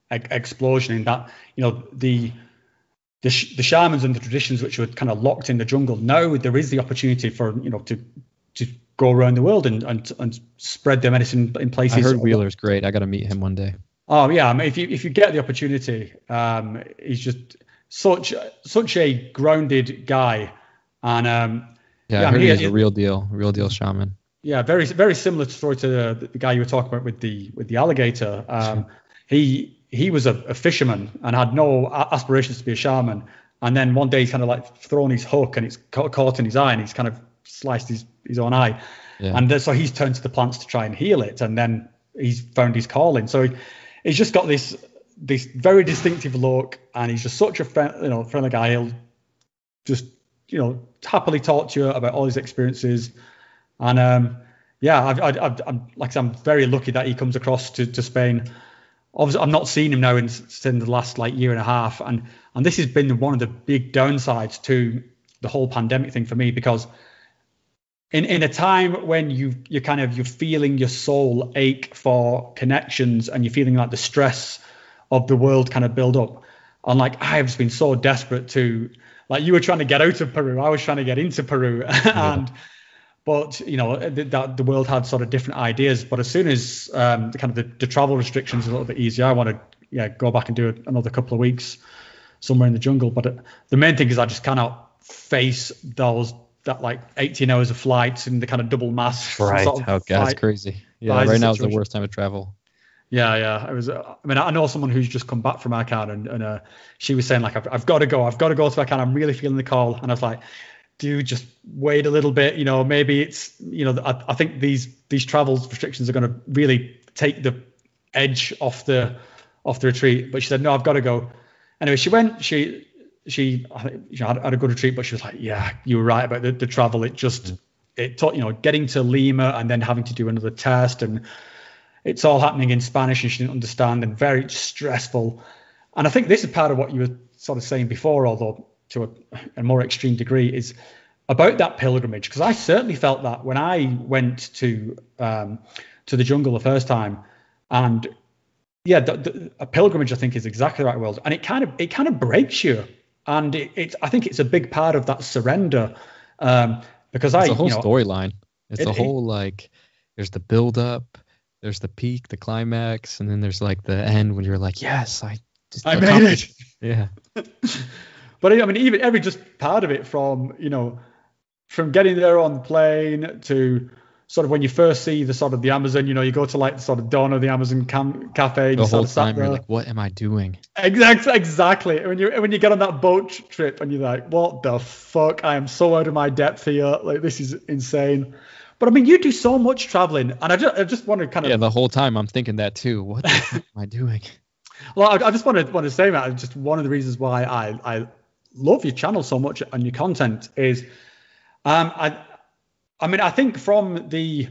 explosion in that, the shamans and the traditions which were kind of locked in the jungle. Now there is the opportunity for, to go around the world and spread their medicine in places. I heard Wheeler's great. I got to meet him one day. Oh yeah. I mean, if you get the opportunity, he's just such a grounded guy, and I heard he's a real deal shaman. Yeah, very very similar story to the guy you were talking about with the alligator. He was a fisherman and had no aspirations to be a shaman, and then one day he's kind of like thrown his hook and it's caught in his eye and he's kind of sliced his own eye, and so he's turned to the plants to try and heal it, and then he's found his calling. So he's just got this very distinctive look, and he's just such a friendly guy. He'll just happily talk to you about all his experiences, and I'm very lucky that he comes across to Spain. Obviously, I've not seen him now since the last year and a half, and this has been one of the big downsides to the whole pandemic thing for me, because in a time when you're feeling your soul ache for connections, and you're feeling like the stress of the world kind of build up. And I've just been so desperate to, you were trying to get out of Peru, I was trying to get into Peru, but the world had sort of different ideas. But as soon as the travel restrictions are a little bit easier, I want to go back and do another couple of weeks somewhere in the jungle. But the main thing is I just cannot face those that like 18 hours of flights and the kind of double masks. Right. Sort of That's crazy. Yeah. Right now is the worst time to travel. Yeah. It was. I mean, I know someone who's just come back from Arkana, and she was saying like, I've got to go to Arkana. I'm really feeling the call, and I was like, dude, just wait a little bit. Maybe it's, I think these travel restrictions are going to really take the edge off the retreat. But she said, no, I've got to go. Anyway, she went. She had a good retreat, but she was like, yeah, you were right about the travel. It taught, getting to Lima and then having to do another test, and it's all happening in Spanish and she didn't understand, and very stressful. And I think this is part of what you were sort of saying before, although to a more extreme degree, is about that pilgrimage. Because I certainly felt that when I went to the jungle the first time, and yeah, a pilgrimage I think is exactly the right word, and it kind of breaks you, and I think it's a big part of that surrender, because it's a whole storyline. It's a whole like, there's the build up, there's the peak, the climax, and then there's like the end when you're like, yes, I made it. Yeah. But I mean, even every just part of it, from getting there on the plane to sort of when you first see the Amazon, you go to like the sort of dawn of the Amazon cafe. The whole time you're like, what am I doing? Exactly. When you get on that boat trip and you're like, what the fuck? I am so out of my depth here. Like, this is insane. But I mean, you do so much traveling, and I just want to kind of... Yeah, the whole time I'm thinking that too. What the fuck am I doing? Well, I just want to say that just one of the reasons why I love your channel so much and your content is, I mean, I think from the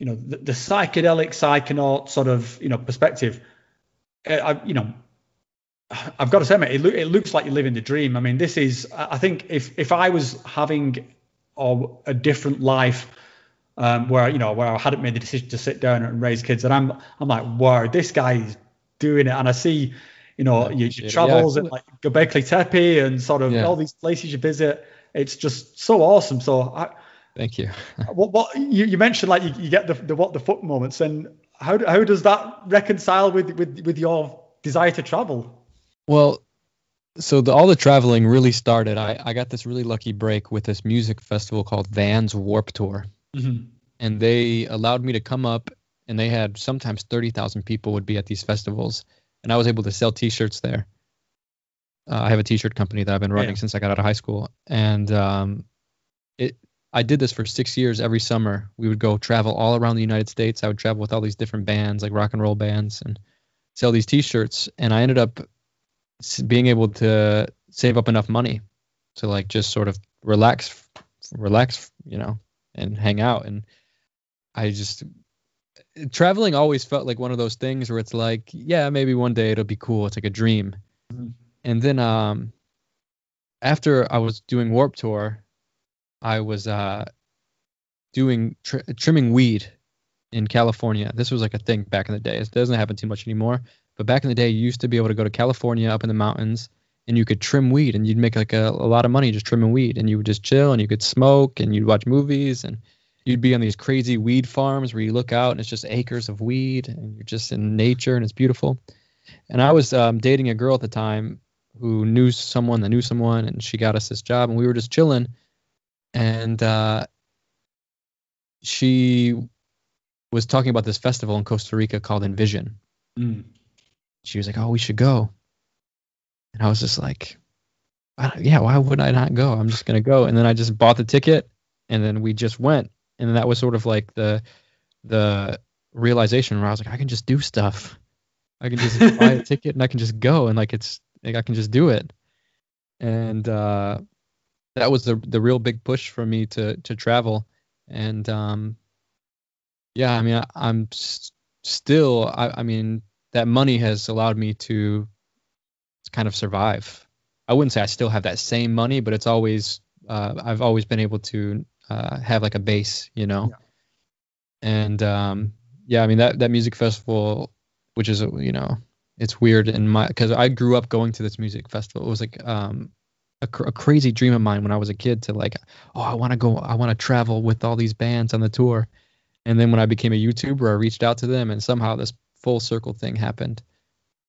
psychedelic psychonaut sort of perspective, I've got to say, mate, it looks like you're living the dream. I mean, this is, I think if I was having a different life, where I hadn't made the decision to sit down and raise kids, and I'm like, wow, this guy is doing it. And I see, your travels and like Göbekli Tepe and sort of all these places you visit. It's just so awesome. So thank you. What you mentioned, like you get the what the fuck moments, and how does that reconcile with your desire to travel? Well, so all the traveling really started. I got this really lucky break with this music festival called Van's Warped Tour. Mm-hmm. And they allowed me to come up, and they had sometimes 30,000 people would be at these festivals, and I was able to sell t-shirts there. I have a t-shirt company that I've been running since I got out of high school, and I did this for 6 years. Every summer we would go travel all around the United States. I would travel with all these different bands, like rock and roll bands, and sell these t-shirts, and I ended up being able to save up enough money to like just sort of relax, and hang out. And traveling always felt like one of those things where it's like, yeah, maybe one day it'll be cool. It's like a dream. Mm-hmm. And then after I was doing Warped Tour, I was doing trimming weed in California. This was like a thing back in the day. It doesn't happen too much anymore. But back in the day, you used to be able to go to California up in the mountains, and you could trim weed, and you'd make like a lot of money just trimming weed, and you would just chill, and you could smoke, and you'd watch movies, and you'd be on these crazy weed farms where you look out and it's just acres of weed, and you're just in nature, and it's beautiful. And I was dating a girl at the time who knew someone that knew someone, and she got us this job, and we were just chilling, and she was talking about this festival in Costa Rica called Envision. Mm. She was like, oh, we should go. And I was just like, yeah, why would I not go? I'm just going to go. And then I just bought the ticket, and then we just went. And that was sort of like the realization where I was like, I can just do stuff. I can just buy a ticket and I can just go, and like I can just do it. And that was the real big push for me to travel. And yeah, I mean, I'm still, I mean, that money has allowed me to kind of survive. I wouldn't say I still have that same money, but it's always I've always been able to have like a base, Yeah. And yeah, I mean that music festival, which is it's weird because I grew up going to this music festival. It was like a crazy dream of mine when I was a kid to like, oh, I want to travel with all these bands on the tour. And then when I became a YouTuber, I reached out to them, and somehow this full circle thing happened.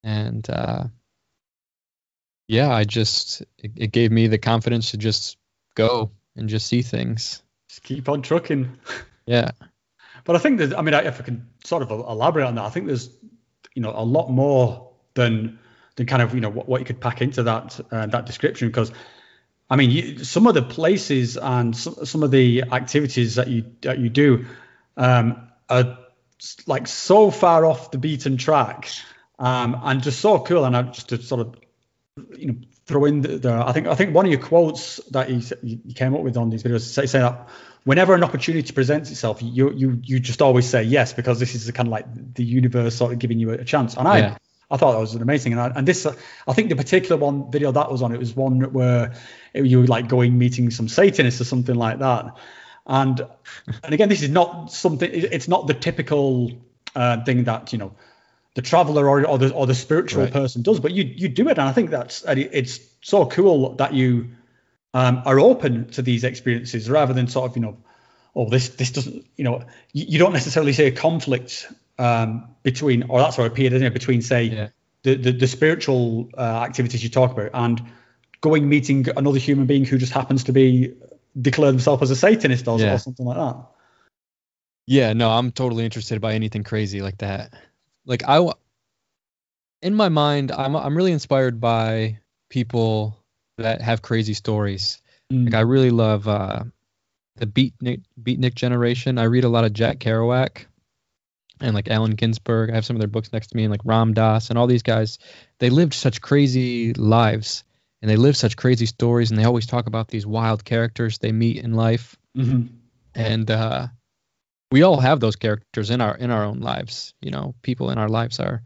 And yeah, it gave me the confidence to just go and just see things. Just keep on trucking. Yeah. But I think that, I mean, if I can sort of elaborate on that, I think there's, a lot more than kind of, what you could pack into that description. Because, I mean, some of the places and some of the activities that you do are like so far off the beaten track, and just so cool. And I just to sort of, throw in I think one of your quotes that you came up with on these videos say that whenever an opportunity presents itself, you just always say yes, because this is the kind of like the universe sort of giving you a chance. And I thought that was amazing. And this, I think the particular one video that was on, it was one where you were like meeting some Satanists or something like that. And again, this is not something, it's not the typical thing that, the traveler or the spiritual person does, but you do it. And I think it's so cool that you are open to these experiences, rather than sort of, this doesn't, you don't necessarily see a conflict between, or that's what appeared, isn't it, between, say, the spiritual activities you talk about and meeting another human being who just happens to declare themselves as a Satanist or something like that. Yeah, no, I'm totally interested by anything crazy like that. Like in my mind, I'm really inspired by people that have crazy stories. Like I really love the beatnik generation. I read a lot of Jack Kerouac and like Allen Ginsberg. I have some of their books next to me, and like Ram Dass and all these guys. They lived such crazy lives, and they live such crazy stories, and they always talk about these wild characters they meet in life. And we all have those characters in our own lives. People in our lives are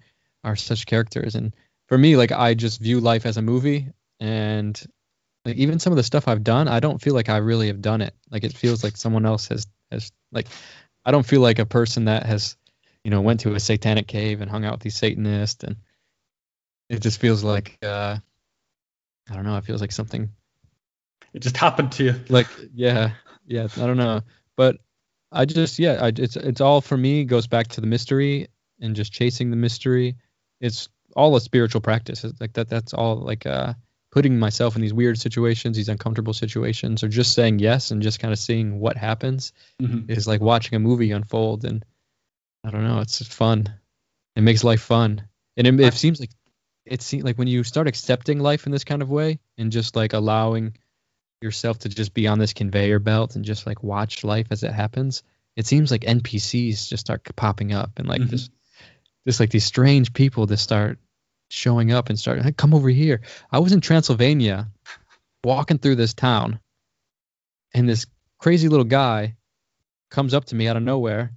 such characters. And for me, like, I just view life as a movie, and like even some of the stuff I've done, I don't feel like I really have done it. Like, it feels like someone else has like, I don't feel like a person that has, went to a satanic cave and hung out with these Satanists. And it just feels like, I don't know, it feels like something. It just happened to you. Like, yeah, I don't know. But I just, it's all, for me, goes back to the mystery and just chasing the mystery. It's all a spiritual practice. It's like that's all, like, putting myself in these weird situations, these uncomfortable situations, or just saying yes and just kind of seeing what happens is like watching a movie unfold. And I don't know, it's just fun. It makes life fun. And it seems like when you start accepting life in this kind of way and just like allowing yourself to just be on this conveyor belt and just like watch life as it happens, it seems like NPCs just start popping up, and like just like these strange people that start showing up and start, hey, come over here. I was in Transylvania walking through this town, and this crazy little guy comes up to me out of nowhere,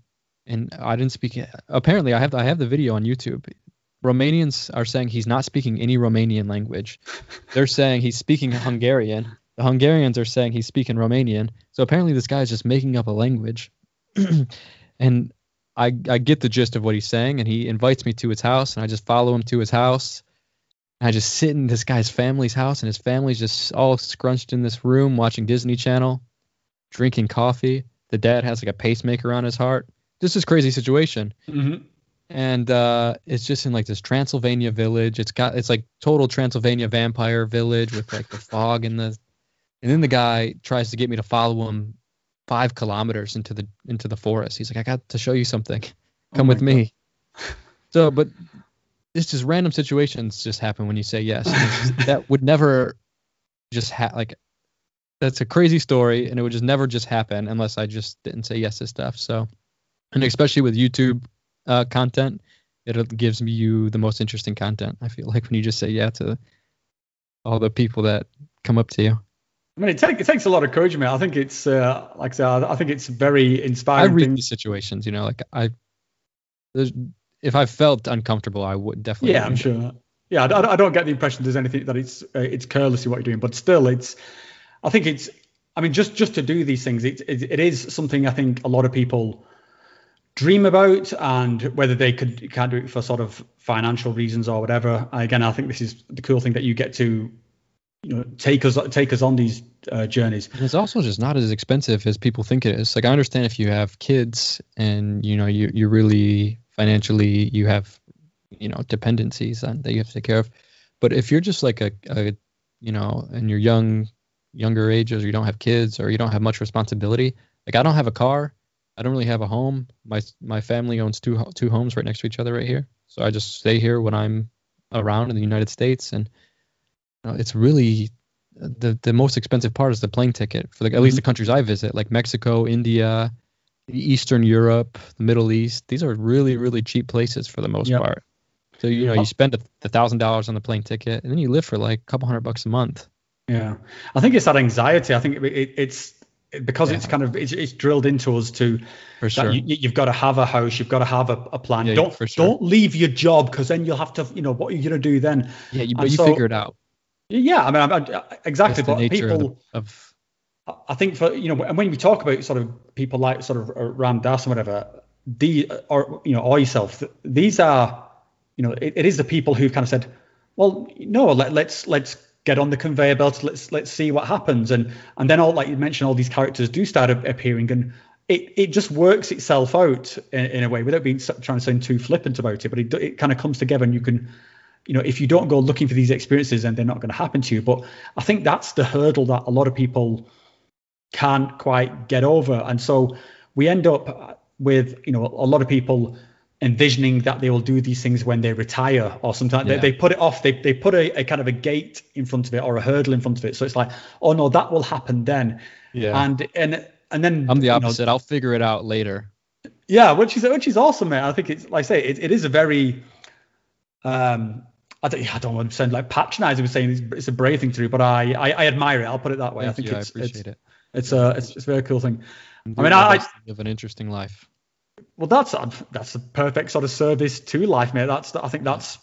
and I didn't speak. Apparently I have the video on YouTube. Romanians are saying he's not speaking any Romanian language. They're saying he's speaking Hungarian. The Hungarians are saying he's speaking Romanian. So apparently this guy is just making up a language. And I get the gist of what he's saying, and he invites me to his house, and I just follow him to his house. And I just sit in this guy's family's house, and his family's just all scrunched in this room watching Disney Channel, drinking coffee. The dad has like a pacemaker on his heart. This is a crazy situation. And it's just in like this Transylvania village. It's like total Transylvania vampire village with like the fog and then the guy tries to get me to follow him 5 kilometers into the forest. He's like, I got to show you something. Come with me. So, but it's just random situations just happen when you say yes. That would never just like, that's a crazy story, and it would just never just happen unless I just didn't say yes to stuff. So, and especially with YouTube content, it gives you the most interesting content, I feel like, when you just say yeah to all the people that come up to you. I mean, it takes a lot of courage, man. I think it's like I said, I think it's very inspiring. I read these situations, like if I felt uncomfortable, I would definitely. Yeah, I'm sure. Yeah, I don't get the impression there's anything that it's carelessly what you're doing, but still, I think it's. I mean, just to do these things, it is something I think a lot of people dream about, and whether they can't do it for sort of financial reasons or whatever. Again, I think this is the cool thing that you get to. Take us on these journeys. And it's also just not as expensive as people think it is. Like, I understand if you have kids and you really financially you have dependencies that you have to take care of, but if you're just like a and you're young, younger ages, or you don't have kids, or you don't have much responsibility. Like I don't have a car. I don't really have a home. My family owns two homes right next to each other right here. So I just stay here when I'm around in the United States, and it's really the most expensive part is the plane ticket for at least the countries I visit, like Mexico, India, Eastern Europe, the Middle East. These are really, really cheap places for the most part. So you spend $1,000 on the plane ticket, and then you live for like a couple $100 a month. Yeah, I think it's that anxiety. I think it's because it's kind of it's drilled into us to for sure. You've got to have a house, you've got to have a plan. Yeah, don't leave your job, because then you'll have to, what are you going to do then? Yeah, but you figure it out. Yeah, I mean, exactly. That's but people I think and when we talk about sort of people like sort of Ram Dass or whatever, or yourself, these are, it is the people who've kind of said, well, no, let's get on the conveyor belt, let's see what happens, and then all, like you mentioned, all these characters do start appearing, and it just works itself out in a way, without being trying to sound too flippant about it, but it kind of comes together, and you can, if you don't go looking for these experiences, then they're not going to happen to you. But I think that's the hurdle that a lot of people can't quite get over, and so we end up with a lot of people envisioning that they will do these things when they retire, or sometimes they put it off. They put a kind of a gate in front of it, or a hurdle in front of it. So it's like, oh no, that will happen then. Yeah. And then I'm the opposite. I'll figure it out later. Yeah, which is awesome, man. I think it's, like I say, it is a very I don't want to sound like patronizing with saying it's a brave thing to do, but I admire it. I'll put it that way. I appreciate it. It's a very cool thing. I live an interesting life. Well, that's a perfect sort of service to life, mate. I think that's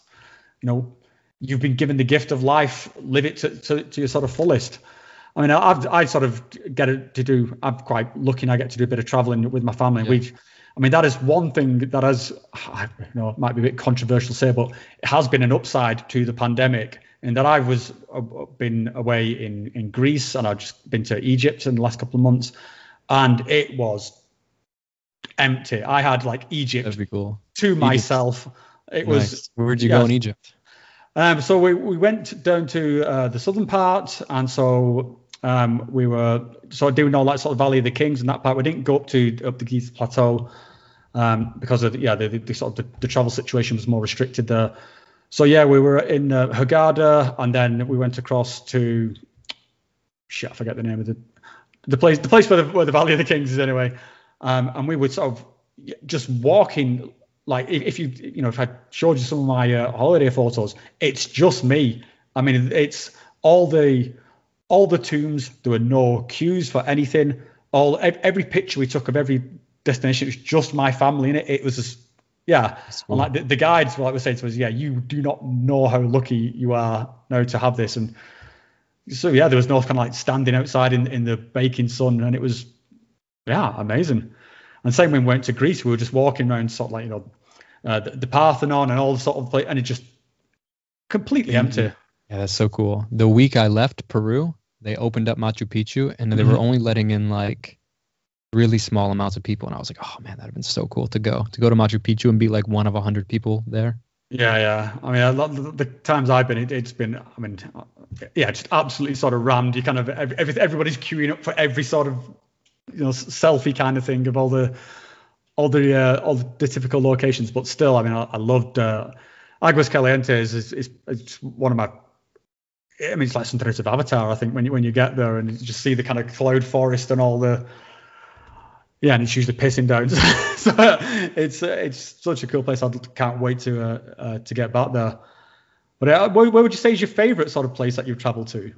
you've been given the gift of life. Live it to your sort of fullest. I mean, I sort of I'm quite lucky. I get to do a bit of traveling with my family. Yeah. That is one thing that has, it might be a bit controversial to say, but it has been an upside to the pandemic, in that I was been away in Greece, and I've just been to Egypt in the last couple of months, and it was empty. I had like Egypt to myself. It was nice. Where'd you go in Egypt? So we went down to the southern part, and so we were sort of doing all that sort of Valley of the Kings and that part. We didn't go up the Giza Plateau because of the sort of the travel situation was more restricted there. So yeah, we were in Hurghada, and then we went across to I forget the name of the place where the Valley of the Kings is anyway. And we would sort of just walking, like if I showed you some of my holiday photos, it's just me. I mean, it's all the tombs. There were no queues for anything. Every picture we took of every destination, it was just my family in it. It was just, yeah. Cool. And like the guides, like we saying to us, yeah, you do not know how lucky you are now to have this. And so yeah, there was no kind of like standing outside in the baking sun, and it was, yeah, amazing. And same when we went to Greece, we were just walking around sort of like, the Parthenon and all the sort of place, and it just completely empty. Yeah, that's so cool. The week I left Peru, they opened up Machu Picchu, and they were only letting in like really small amounts of people. And I was like, oh man, that'd have been so cool to go to Machu Picchu and be like one of 100 people there. Yeah. I mean, a lot of the times I've been, it's been, I mean, yeah, just absolutely sort of rammed. You kind of, everybody's queuing up for every sort of, selfie kind of thing of all the typical locations. But still, I mean, I loved Aguas Calientes is one of my, I mean, it's like something out of Avatar, I think, when you get there and you just see the kind of cloud forest and all the, and it's usually pissing down. So it's such a cool place. I can't wait to get back there. But where would you say is your favorite sort of place that you've traveled to?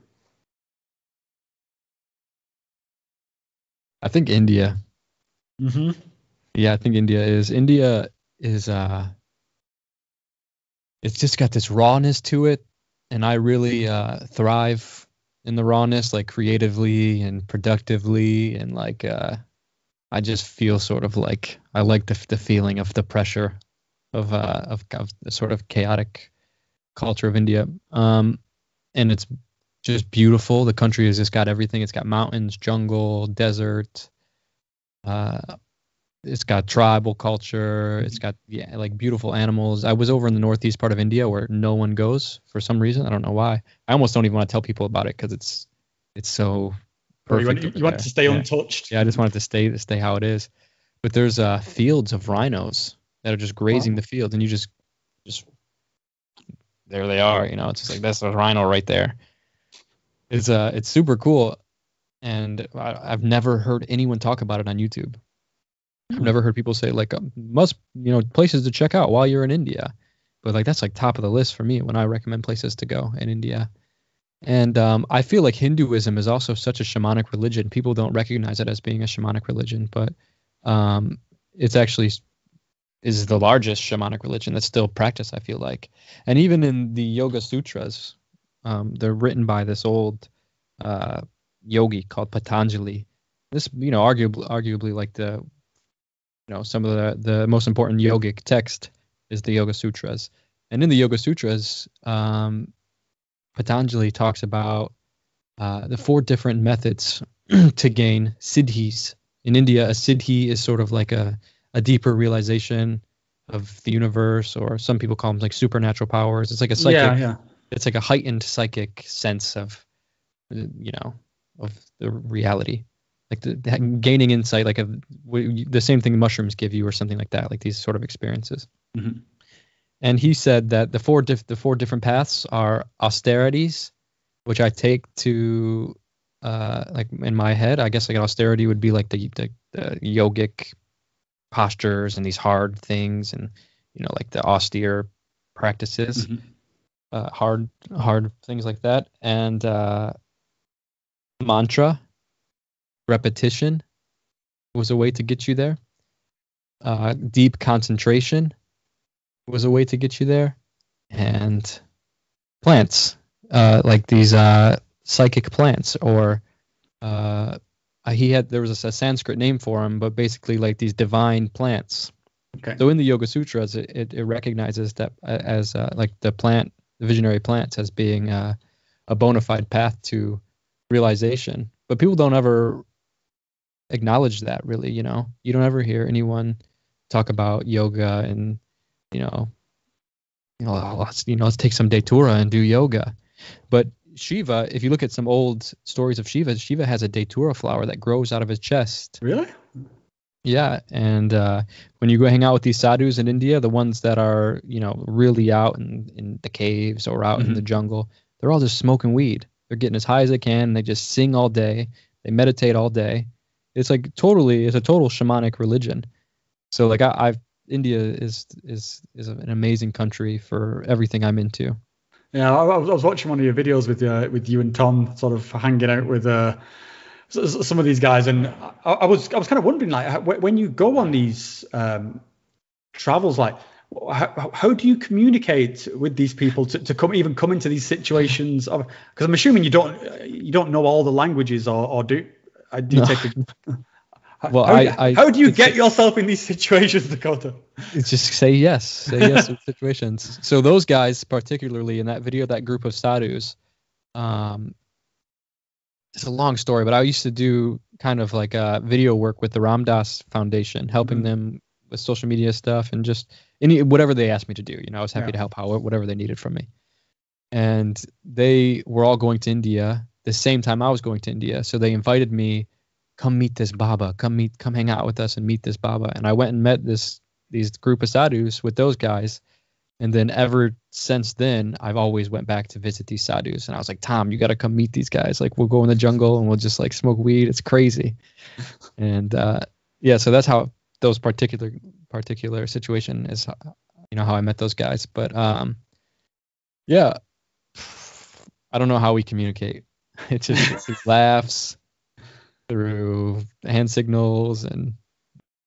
I think India. Mm-hmm. Yeah, I think India is it's just got this rawness to it, and I really thrive in the rawness, like creatively and productively, and like I just feel sort of like I like the feeling of the pressure of the sort of chaotic culture of India, and it's just beautiful. The country has just got everything. It's got mountains, jungle, desert. It's got tribal culture. It's got like beautiful animals. I was over in the northeast part of India where no one goes for some reason. I don't know why. I almost don't even want to tell people about it because it's so Or you perfect. want, you want to stay untouched. Yeah, I just want it to stay how it is. But there's fields of rhinos that are just grazing the field, and you just there they are. You know, it's just like that's a rhino right there. It's super cool, and I've never heard anyone talk about it on YouTube. I've never heard people say like places to check out while you're in India, but like that's like top of the list for me when I recommend places to go in India. And I feel like Hinduism is also such a shamanic religion. People don't recognize it as being a shamanic religion, but it's actually is the largest shamanic religion that's still practiced, I feel like. And even in the Yoga Sutras, they're written by this old yogi called Patanjali. This, arguably like the, some of the most important yogic text is the Yoga Sutras. And in the Yoga Sutras, Patanjali talks about the 4 different methods to gain Sidhis. In India, a Siddhi is sort of like a deeper realization of the universe, or some people call them like supernatural powers. It's like a psychic, it's like a heightened psychic sense of, of the reality, like gaining insight, like the same thing mushrooms give you, or something like that, like these sort of experiences. Mm-hmm. And he said that the four different paths are austerities, which I take to like in my head, I guess like an austerity would be like the yogic postures and these hard things, and like the austere practices, hard things like that. And mantra, repetition was a way to get you there. Deep concentration was a way to get you there. And plants, like these psychic plants, or there was a Sanskrit name for them, but basically like these divine plants. Okay. So in the Yoga Sutras, it recognizes that as like the visionary plants as being a bona fide path to realization. But people don't ever acknowledge that, really. You don't ever hear anyone talk about yoga and let's take some datura and do yoga. But Shiva, if you look at some old stories of Shiva has a datura flower that grows out of his chest. Really? Yeah. And when you go hang out with these sadhus in India, the ones that are, really out in the caves or out in the jungle, they're all just smoking weed. They're getting as high as they can. They just sing all day. They meditate all day. It's like it's a total shamanic religion. So like India is an amazing country for everything I'm into. Yeah, I was watching one of your videos with you and Tom, sort of hanging out with some of these guys, and I was kind of wondering, like, when you go on these travels, like, how do you communicate with these people to come into these situations? Because I'm assuming you don't know all the languages, or do you take a Well, how do you get yourself in these situations, Dakota? Just say yes to situations. So those guys, particularly in that video, that group of sadhus, it's a long story, but I used to do kind of like video work with the Ram Dass Foundation, helping them with social media stuff and just whatever they asked me to do. I was happy to help whatever they needed from me. And they were all going to India the same time I was going to India, so they invited me. Come meet this Baba. Come hang out with us and meet this Baba. And I went and met these group of sadhus with those guys. And then ever since then, I've always went back to visit these sadhus. And I was like, Tom, you got to come meet these guys. Like, we'll go in the jungle and we'll just like smoke weed. It's crazy. And so that's how those particular situation is. How I met those guys. But I don't know how we communicate. It's just laughs through hand signals, and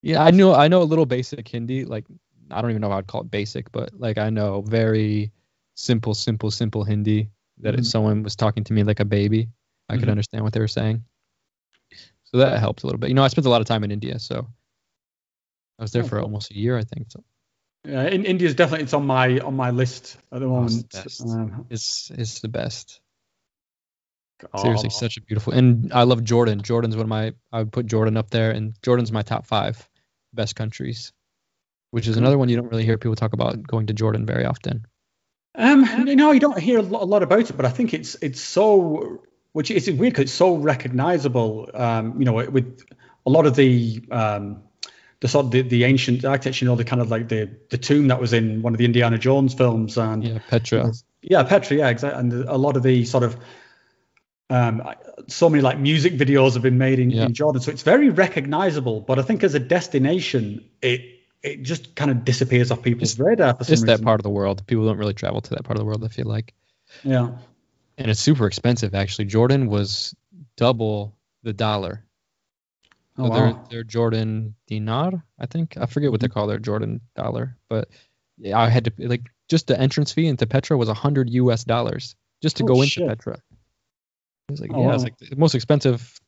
I know a little basic Hindi. Like, I don't even know how I'd call it basic, but like I know very simple Hindi that if someone was talking to me like a baby, I could understand what they were saying. So that helped a little bit. I spent a lot of time in India, so I was there for almost a year, I think. So yeah, India's definitely, it's on my list at the moment. It's the best. Seriously, such a beautiful, and I love Jordan. I would put Jordan up there, and Jordan's my top 5 best countries, which is another one you don't really hear people talk about going to Jordan very often. You don't hear a lot about it, but I think it's so which is weird because it's so recognizable. With a lot of the sort of the ancient architecture, the kind of like the tomb that was in one of the Indiana Jones films, and Petra. Petra, exactly. And a lot of the sort of so many like music videos have been made in Jordan, so it's very recognizable. But I think as a destination, it just kind of disappears off people's radar for some reason. It's that part of the world. People don't really travel to that part of the world, I feel like. Yeah. And it's super expensive, actually. Jordan was double the dollar. So wow. Their Jordan dinar, I think. I forget what they call their Jordan dollar. But yeah, I had to, like, just the entrance fee into Petra was $100 US just to go into Petra. It was like, it's like the most expensive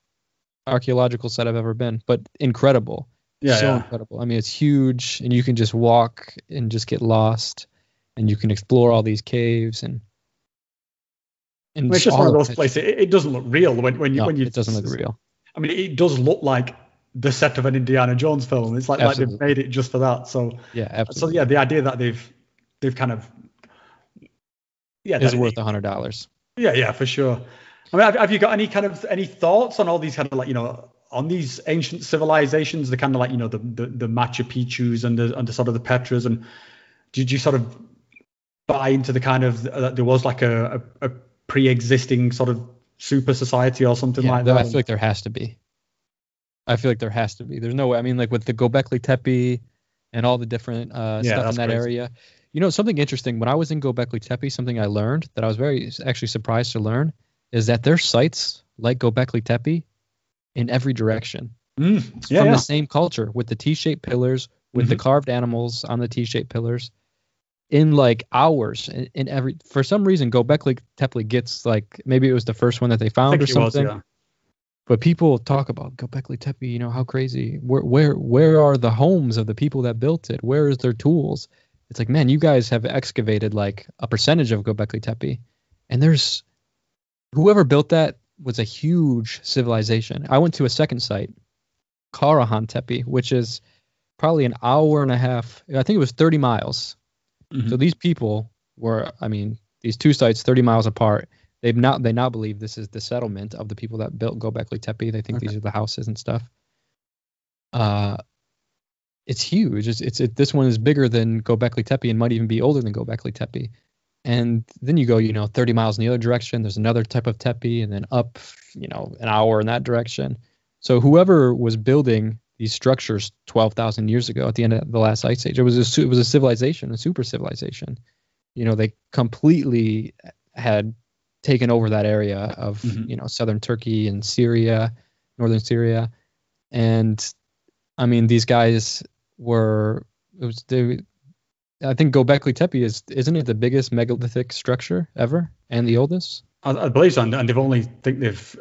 archaeological site I've ever been, but incredible. Incredible. I mean, it's huge, and you can just walk and just get lost, and you can explore all these caves and it's just one of those places. It doesn't look real when you. It doesn't look real. I mean, it does look like the set of an Indiana Jones film. It's like they've made it just for that. So yeah, absolutely. So the idea that they've kind of is worth $100. Yeah, for sure. I mean, have you got any thoughts on all these kind of like, on these ancient civilizations, the kind of like, the Machu Picchu's and the sort of the Petras, and did you sort of buy into the kind of there was like a pre-existing sort of super society or something like that? I feel like there has to be. There's no way. I mean, like with the Göbekli Tepe and all the different stuff in that area. Something interesting, when I was in Göbekli Tepe, something I learned that I was very actually surprised to learn is that there's sites like Göbekli Tepe in every direction. From the same culture, with the T-shaped pillars, with the carved animals on the T-shaped pillars, in like hours. In every, for some reason, Göbekli Tepe gets, like, maybe it was the first one that they found or something. But people talk about Göbekli Tepe, how crazy. Where are the homes of the people that built it? Where is their tools? It's like, man, you guys have excavated like a percentage of Göbekli Tepe, and there's whoever built that was a huge civilization. I went to a second site, Karahan Tepe, which is probably an hour and a half. I think it was 30 miles. So these people were, these two sites 30 miles apart. They now believe this is the settlement of the people that built Göbekli Tepe. They think these are the houses and stuff. It's huge. This one is bigger than Göbekli Tepe and might even be older than Göbekli Tepe. And then you go, 30 miles in the other direction. There's another type of tepe, and then up, an hour in that direction. So whoever was building these structures 12,000 years ago at the end of the last ice age, it was a civilization, a super civilization. They completely had taken over that area of, southern Turkey and Syria, northern Syria. And these guys I think Göbekli Tepe isn't it the biggest megalithic structure ever and the oldest? I believe so, and they've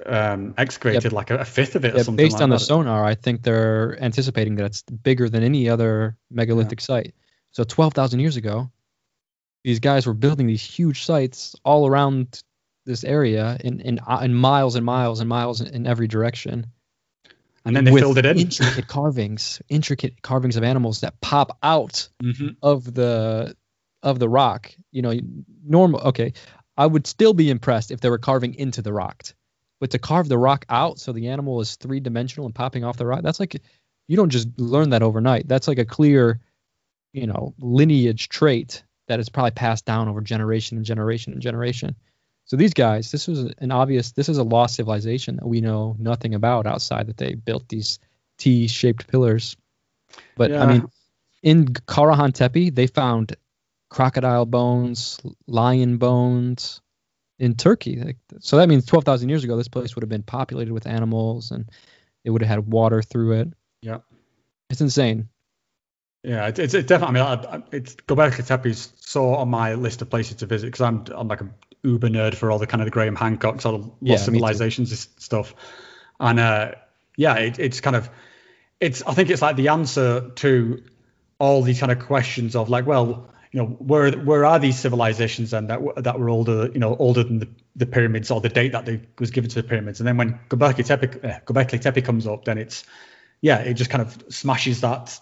excavated like a fifth of it or something. Based on the sonar, I think they're anticipating that it's bigger than any other megalithic site. So 12,000 years ago, these guys were building these huge sites all around this area in miles and miles and miles in every direction. And then they filled it in. Intricate carvings of animals that pop out of the rock. Normal. Okay, I would still be impressed if they were carving into the rock, but to carve the rock out so the animal is 3-dimensional and popping off the rock, that's like, you don't just learn that overnight. That's like a clear, lineage trait that is probably passed down over generation and generation and generation. So these guys, this is a lost civilization that we know nothing about outside that they built these T-shaped pillars. But in Karahan Tepe, they found crocodile bones, lion bones in Turkey. So that means 12,000 years ago, this place would have been populated with animals, and it would have had water through it. Yeah, it's insane. Yeah, it's definitely. It's Göbekli Tepe is so on my list of places to visit because I'm like a uber nerd for all the kind of the Graham Hancock sort of lost civilizations stuff, and it's kind of I think it's like the answer to all these kind of questions of like, well, where are these civilizations then that were older than the pyramids, or the date that they was given to the pyramids, and then when Göbekli Tepe comes up, then it just kind of smashes that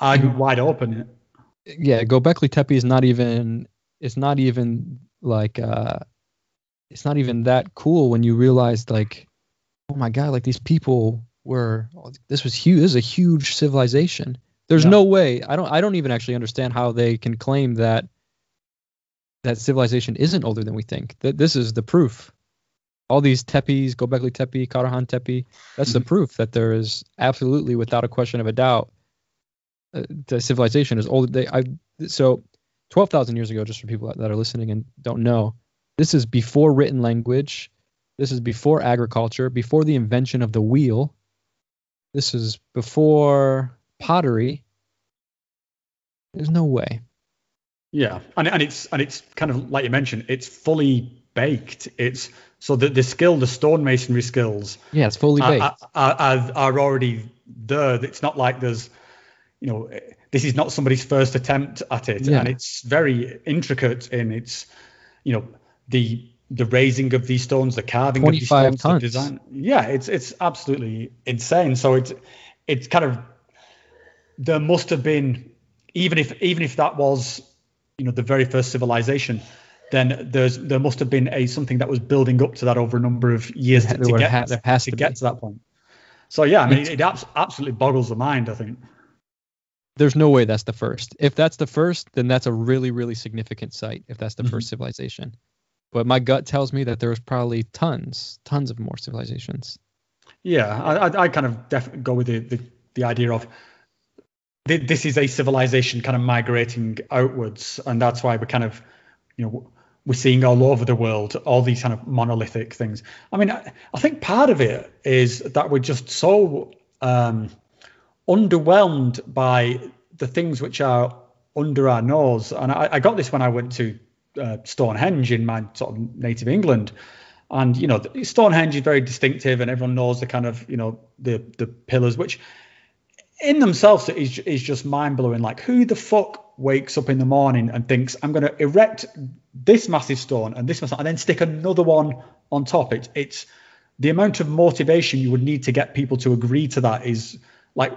argument wide open. Yeah, Göbekli Tepe is not even like it's not even that cool when you realize, like, oh my God, like these people this was huge. This is a huge civilization. There's no way. I don't even actually understand how they can claim that civilization isn't older than we think. That this is the proof. All these tepes, Göbekli Tepe, Karahan Tepe, that's the proof that there is absolutely, without a question of a doubt, the civilization is older. So 12,000 years ago, just for people that are listening and don't know, this is before written language. This is before agriculture, before the invention of the wheel. This is before pottery. There's no way. Yeah, and it's kind of like you mentioned, it's fully baked. It's so that the stonemasonry skills. Yeah, it's fully baked. Are already there. It's not like there's, this is not somebody's first attempt at it, and it's very intricate in its, the raising of these stones, the carving of these stones, tons. the design. Yeah, it's absolutely insane. So it's kind of, there must have been, even if that was, the very first civilization, then there must have been something that was building up to that over a number of years to get to that point. So yeah, I mean, it absolutely boggles the mind, I think. There's no way that's the first. If that's the first, then that's a really, really significant site, if that's the first civilization. But my gut tells me that there was probably tons of more civilizations. Yeah, I kind of go with the idea of this is a civilization kind of migrating outwards, and that's why we're kind of, we're seeing all over the world all these kind of monolithic things. I mean, I think part of it is that we're just so underwhelmed by the things which are under our nose. And I got this when I went to Stonehenge in my sort of native England, and Stonehenge is very distinctive, and everyone knows the kind of the pillars, which in themselves is just mind blowing. Like, who the fuck wakes up in the morning and thinks, I'm going to erect this massive stone and this massive, and then stick another one on top? It's the amount of motivation you would need to get people to agree to that is like,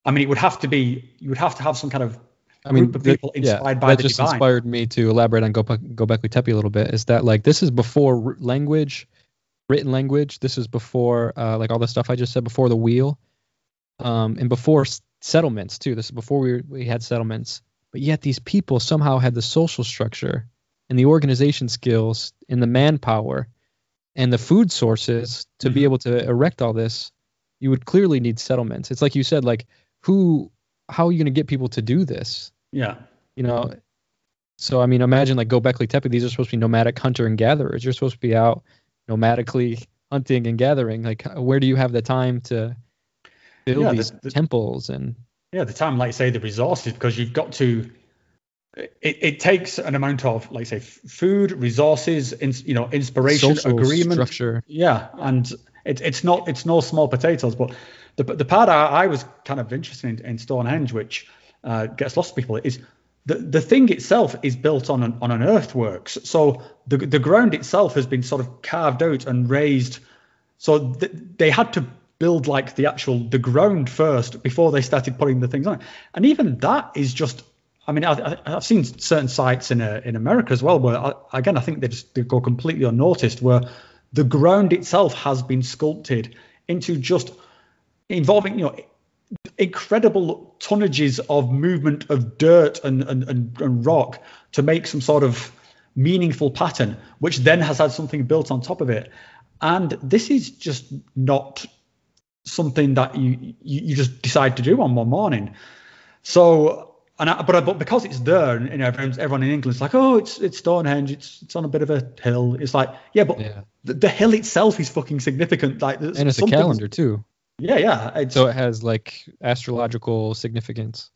I mean, you would have to have some kind of group of people inspired by the divine. That just inspired me to elaborate on Göbekli Tepe a little bit. Is that, like, this is before language, written language. This is before like all the stuff I just said, before the wheel, and before settlements too. This is before we had settlements. But yet these people somehow had the social structure and the organization skills and the manpower and the food sources to be able to erect all this. You would clearly need settlements. It's like you said, like, how are you going to get people to do this? Yeah. So, I mean, imagine like Göbekli Tepe, these are supposed to be nomadic hunter and gatherers. You're supposed to be out nomadically hunting and gathering. Like, where do you have the time to build these temples? And the time, like, say, the resources, because you've got to, it takes an amount of, like, say, food, resources, inspiration, social agreement, structure. Yeah. And it's no small potatoes, but the part I was kind of interested in Stonehenge, which gets lost to people, is the thing itself is built on an earthworks. So the ground itself has been sort of carved out and raised. So they had to build like the ground first before they started putting the things on it. And even that is just, I mean, I've seen certain sites in America as well, where I think they go completely unnoticed, where the ground itself has been sculpted into just involving, incredible tonnages of movement of dirt and rock to make some sort of meaningful pattern, which then has had something built on top of it. And this is just not something that you just decide to do on one morning. So, but because it's there, and everyone in England is like, oh, it's Stonehenge, it's on a bit of a hill. It's like, the hill itself is fucking significant. Like, and it's a calendar too. Yeah. So it has like astrological significance.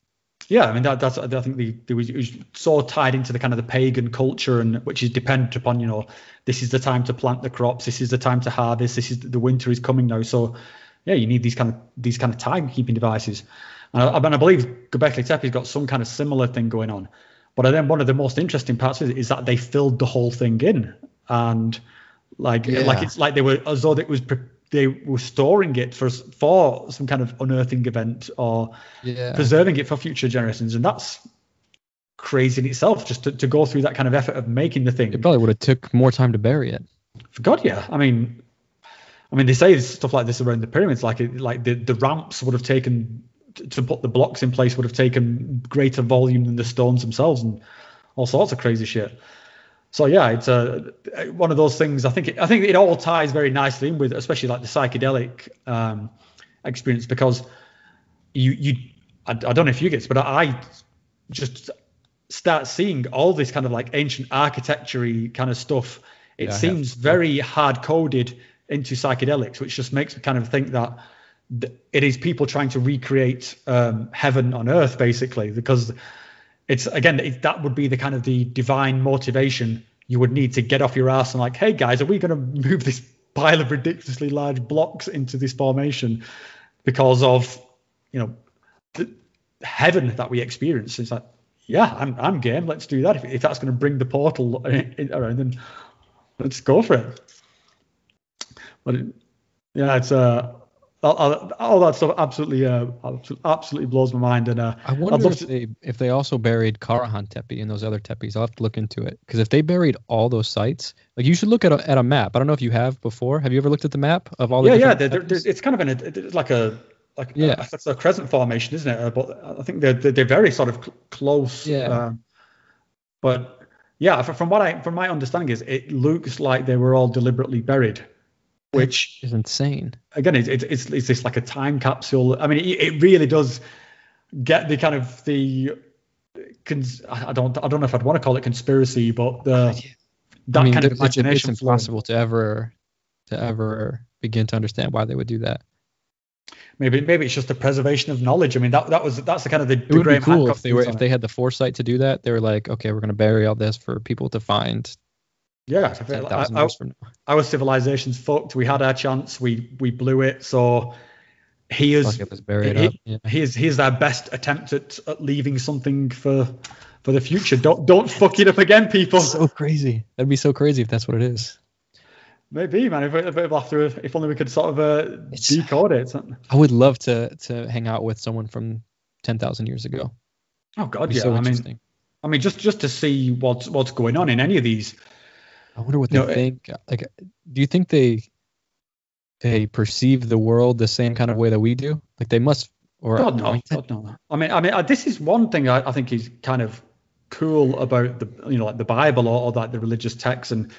Yeah, I mean that's I think it was so tied into the kind of the pagan culture, and which is dependent upon this is the time to plant the crops, this is the time to harvest, this is the winter is coming now. So yeah, you need these kind of timekeeping devices. And I believe Göbekli Tepe's got some kind of similar thing going on. But then one of the most interesting parts of it is that they filled the whole thing in, and it's like they were, as though they were storing it for some kind of unearthing event or preserving it for future generations. And that's crazy in itself, just to go through that kind of effort of making the thing. It probably would have took more time to bury it. For God, yeah. I mean, they say stuff like this around the pyramids, like the ramps would have taken to put the blocks in place would have taken greater volume than the stones themselves, and all sorts of crazy shit. So yeah, it's one of those things. I think it all ties very nicely in with, especially like the psychedelic experience, because I don't know if you get this, but I just start seeing all this kind of like ancient architecture-y kind of stuff. It seems very hard-coded into psychedelics, which just makes me kind of think that it is people trying to recreate heaven on earth, basically, because it's, again, that would be the kind of the divine motivation you would need to get off your ass and like, hey guys, are we going to move this pile of ridiculously large blocks into this formation because of, the heaven that we experience? It's like, yeah, I'm game. Let's do that. If that's going to bring the portal around, then let's go for it. But it's all that stuff absolutely blows my mind. And I wonder if they also buried Karahan Tepe and those other tepes. I'll have to look into it, because if they buried all those sites, like, you should look at a map. I don't know if you have before. Have you ever looked at the map of all the? Yeah. It's kind of like that's a crescent formation, isn't it? But I think they're very sort of close. Yeah. But yeah, from my understanding is it looks like they were all deliberately buried, which is insane. Again, it's this like a time capsule. I mean, it really does get the kind of I don't know if I'd want to call it conspiracy, but kind of imagination. It's impossible to ever begin to understand why they would do that. Maybe it's just the preservation of knowledge. I mean, that's the kind of the. It would be cool if they had the foresight to do that. They were like, okay, we're going to bury all this for people to find. Yeah, our civilization's fucked. We had our chance. We blew it. So here's our best attempt at leaving something for the future. Don't fuck it up again, people. So crazy. That'd be so crazy if that's what it is. Maybe, man. If only we could sort of decode it. I would love to hang out with someone from 10,000 years ago. Oh God, yeah. So I mean, just to see what's going on in any of these. I wonder what they think. Like, do you think they perceive the world the same kind of way that we do? Like, they must. Or God no. I mean, this is one thing I think is kind of cool about like the Bible or like the religious texts, and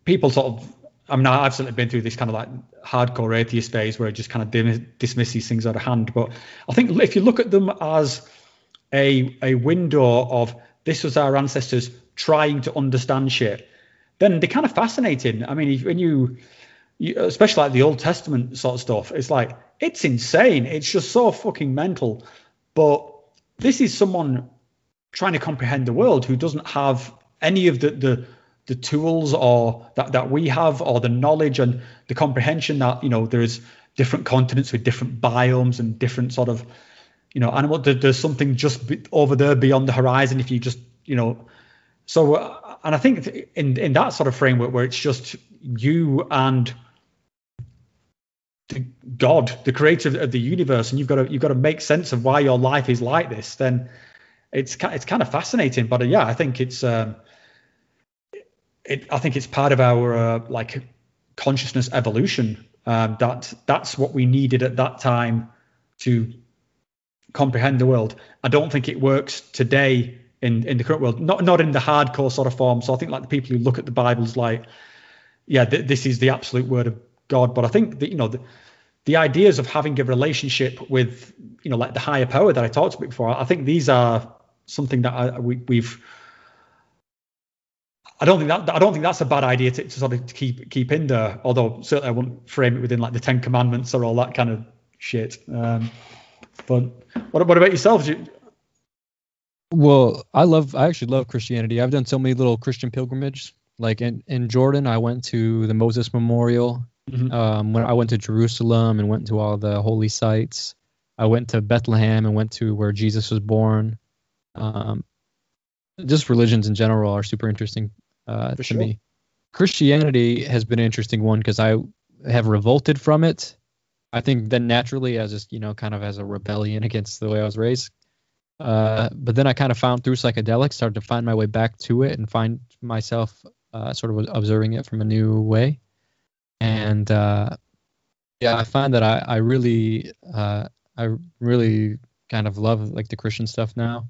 people sort of. I've certainly been through this kind of like hardcore atheist phase where it just kind of dismisses things out of hand. But I think if you look at them as a window of this was our ancestors trying to understand shit, then they're kind of fascinating. I mean, when you especially like the Old Testament sort of stuff, it's like, it's insane. It's just so fucking mental. But this is someone trying to comprehend the world who doesn't have any of the tools or that we have, or the knowledge and the comprehension that, there's different continents with different biomes and different sort of, animal. There's something just over there beyond the horizon. If you just, so, and I think in that sort of framework where it's just you and God, the creator of the universe, and you've got to make sense of why your life is like this, then it's kind of fascinating. But yeah, I think it's part of our like consciousness evolution. That's what we needed at that time to comprehend the world. I don't think it works today in the current world, not in the hardcore sort of form. So I think like the people who look at the Bibles like, yeah, this is the absolute word of God. But I think that, the ideas of having a relationship with, like the higher power that I talked about before, I think these are something that we've. I don't think that's a bad idea to sort of keep in there. Although certainly I wouldn't frame it within like the 10 Commandments or all that kind of shit. But what about yourself? Well, I actually love Christianity. I've done so many little Christian pilgrimages. Like in Jordan, I went to the Moses Memorial. Mm-hmm. When I went to Jerusalem and went to all the holy sites. I went to Bethlehem and went to where Jesus was born. Just religions in general are super interesting to me. Christianity has been an interesting one because I have revolted from it. I think then naturally as just, kind of as a rebellion against the way I was raised. But then I kind of found through psychedelics, started to find my way back to it and find myself sort of observing it from a new way. And yeah, I find that I really kind of love like the Christian stuff now.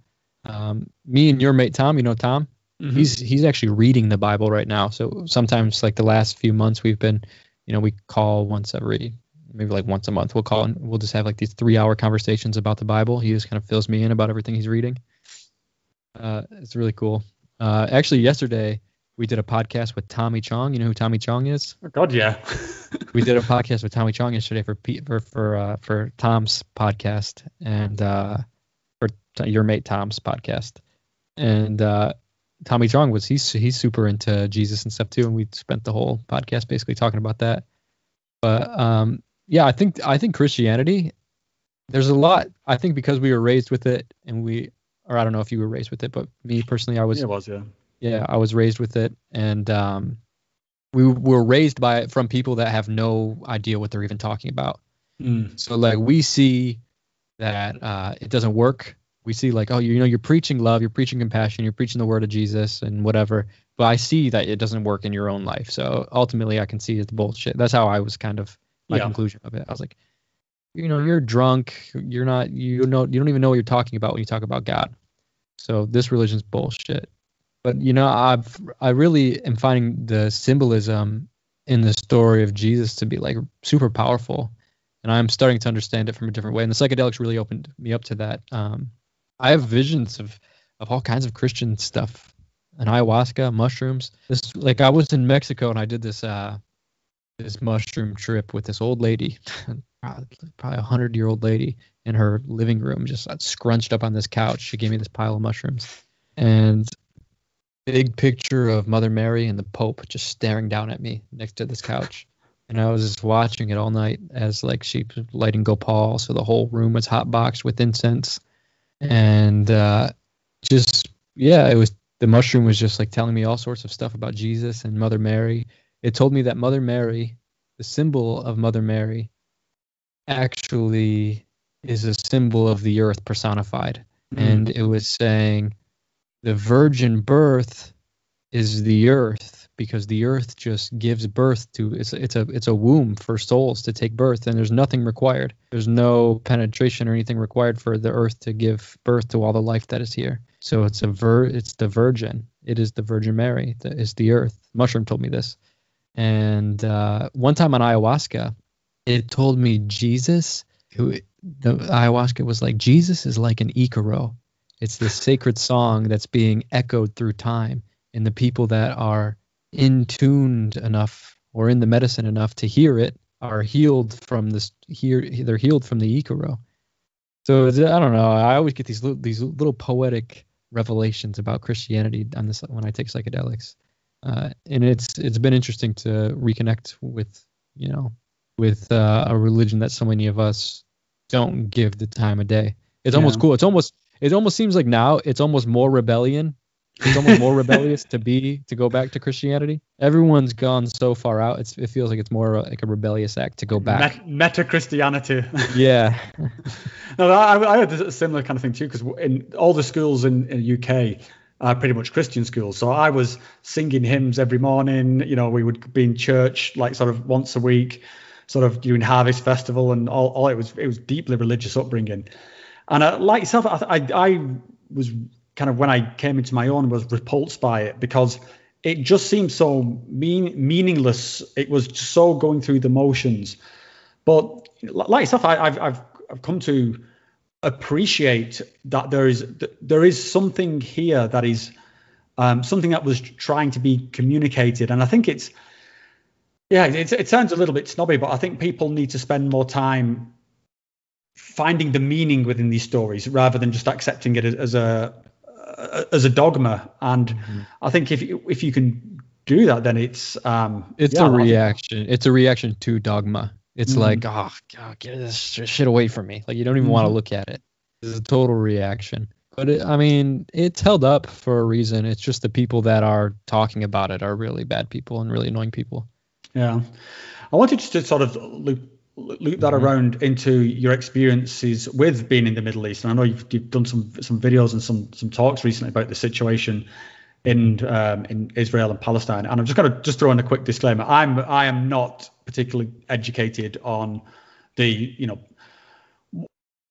Me and your mate Tom, you know Tom, Mm-hmm. he's actually reading the Bible right now. So sometimes like the last few months we've been, we call maybe like once a month. We'll call and we'll just have like these 3-hour conversations about the Bible. He just kind of fills me in about everything he's reading. It's really cool. Actually, yesterday we did a podcast with Tommy Chong. You know who Tommy Chong is? Oh God, yeah. We did a podcast with Tommy Chong yesterday for Tom's podcast and for your mate Tom's podcast. And Tommy Chong he's super into Jesus and stuff too, and we spent the whole podcast basically talking about that. But yeah, I think Christianity, there's a lot. I think because we were raised with it, or I don't know if you were raised with it, but me personally, I was. Yeah, it was, yeah. Yeah, I was raised with it, and we were raised by it from people that have no idea what they're even talking about. So like we see that it doesn't work. We see like, oh, you're preaching love, you're preaching compassion, you're preaching the word of Jesus and whatever. But I see that it doesn't work in your own life. So ultimately, I can see it's bullshit. That's how I was kind of my conclusion of it. I was like, you're drunk. You don't even know what you're talking about when you talk about God. So this religion's bullshit. But I really am finding the symbolism in the story of Jesus to be like super powerful, and I'm starting to understand it from a different way. And the psychedelics really opened me up to that. I have visions of all kinds of Christian stuff, and ayahuasca, mushrooms. Like I was in Mexico and I did this mushroom trip with this old lady, probably 100-year-old lady in her living room, just scrunched up on this couch. She gave me this pile of mushrooms and big picture of Mother Mary and the Pope just staring down at me next to this couch. And I was just watching it all night as like she was lighting Gopal, so the whole room was hot boxed with incense. And it was, the mushroom was just like telling me all sorts of stuff about Jesus and Mother Mary. It told me that Mother Mary, the symbol of Mother Mary, actually is a symbol of the earth personified. And it was saying the virgin birth is the earth, because the earth just gives birth to, it's a womb for souls to take birth, and there's nothing required. There's no penetration or anything required for the earth to give birth to all the life that is here. So it's the virgin. It is the Virgin Mary that is the earth. Mushroom told me this. And one time on ayahuasca, it told me Jesus, the ayahuasca was like, Jesus is like an Icaro. It's the sacred song that's being echoed through time. And the people that are in tuned enough or in the medicine enough to hear it are healed from this. They're healed from the Icaro. So I don't know. I always get these little poetic revelations about Christianity on this when I take psychedelics, and it's been interesting to reconnect with a religion that so many of us don't give the time of day. It's almost cool. It almost seems like now it's almost more rebellion. It's almost more rebellious to go back to Christianity. Everyone's gone so far out. It feels like it's more like a rebellious act to go back. Meta Christianity. Yeah. No, I had a similar kind of thing too, because in all the schools in the UK are pretty much Christian schools. So I was singing hymns every morning. We would be in church like sort of once a week, sort of during Harvest Festival, and all it was deeply religious upbringing. And like yourself, I was kind of, when I came into my own, was repulsed by it, because it just seemed so meaningless. It was just so going through the motions. But like yourself, I've come to appreciate that there is something here that is something that was trying to be communicated. And I think it sounds a little bit snobby, but I think people need to spend more time finding the meaning within these stories rather than just accepting it as a dogma. And I think if you can do that, then it's a reaction. It's a reaction to dogma. It's like, oh God, get this shit away from me. Like you don't even want to look at it. It's a total reaction. But it's held up for a reason. It's just the people that are talking about it are really bad people and really annoying people. Yeah. I wanted just to sort of loop loop that around into your experiences with being in the Middle East. And I know you've done some videos and some talks recently about the situation in Israel and Palestine. And I'm just going to throw in a quick disclaimer. I am not particularly educated on the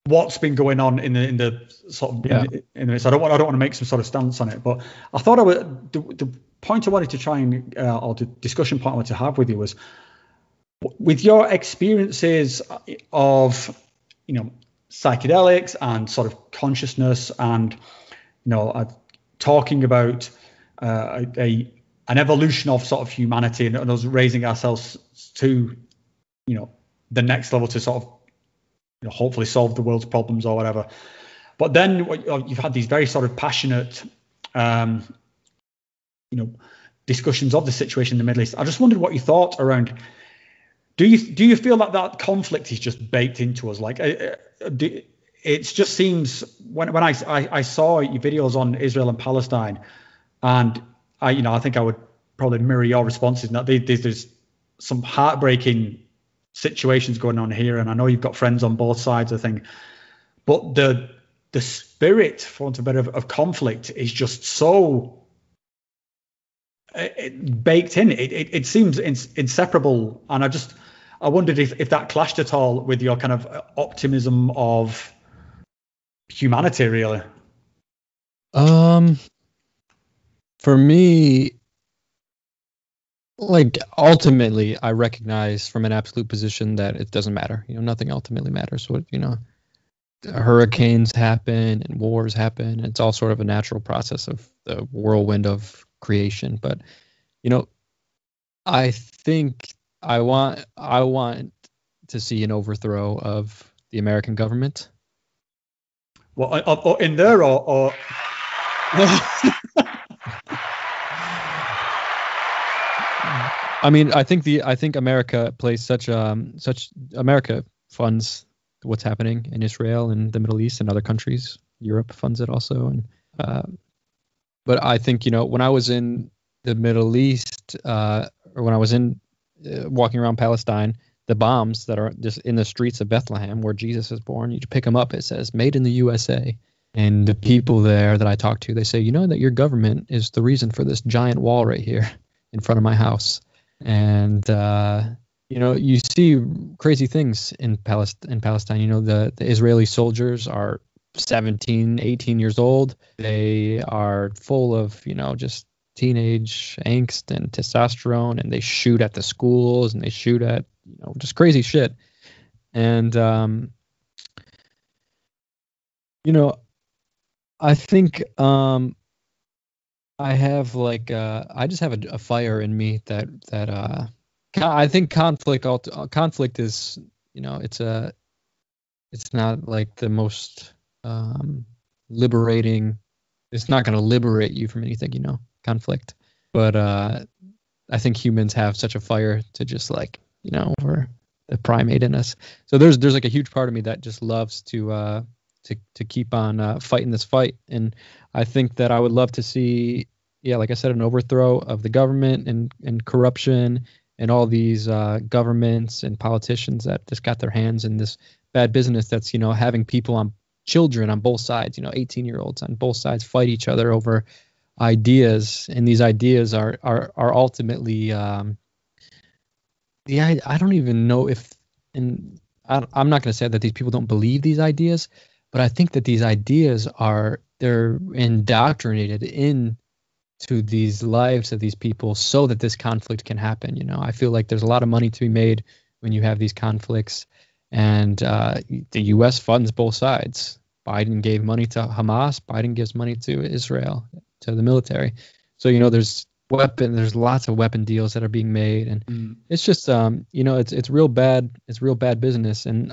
what's been going on in the sort of in this. I don't want to make some sort of stance on it, but I thought the point I wanted to try and or the discussion point I wanted to have with you was, with your experiences of psychedelics and sort of consciousness, and talking about an evolution of sort of humanity and us raising ourselves to the next level to sort of hopefully solve the world's problems or whatever. But then you've had these very sort of passionate discussions of the situation in the Middle East. I just wondered what you thought around. Do you feel that conflict is just baked into us? Like, it just seems when I saw your videos on Israel and Palestine, and I think I would probably mirror your responses. That there's some heartbreaking situations going on here, and I know you've got friends on both sides, I think, but the spirit, for want of a better, of conflict is just so baked in. It seems inseparable, and I wondered if that clashed at all with your kind of optimism of humanity, really. For me, like, ultimately, I recognize from an absolute position that it doesn't matter. Nothing ultimately matters. What hurricanes happen and wars happen. It's all sort of a natural process of the whirlwind of creation. But I think I want to see an overthrow of the American government. Well, in there or I mean, I think America plays such America funds what's happening in Israel and the Middle East and other countries. Europe funds it also, and but I think when I was in the Middle East, or when I was in walking around Palestine, the bombs that are just in the streets of Bethlehem where Jesus was born, you pick them up, it says "Made in the USA." And the people there that I talk to, they say, that your government is the reason for this giant wall right here in front of my house. And you see crazy things in Palestine. The Israeli soldiers are 17, 18 years old. They are full of just teenage angst and testosterone, and they shoot at the schools, and they shoot at just crazy shit. And I think I have I just have a fire in me that I think conflict is it's not like the most liberating. It's not going to liberate you from anything, conflict. But I think humans have such a fire to just we're the primate in us. So there's like a huge part of me that just loves to keep on fighting this fight. And I think that I would love to see, like I said, an overthrow of the government and corruption and all these governments and politicians that just got their hands in this bad business that's, having children on both sides, 18-year-olds on both sides fight each other over ideas. And these ideas are ultimately, I don't even know if, and I'm not going to say that these people don't believe these ideas, but I think that these ideas they're indoctrinated into these lives of these people so that this conflict can happen. I feel like there's a lot of money to be made when you have these conflicts, and the U.S. funds both sides. Biden gave money to Hamas. Biden gives money to Israel, to the military. So, there's lots of weapon deals that are being made, and it's just, it's real bad. It's real bad business. And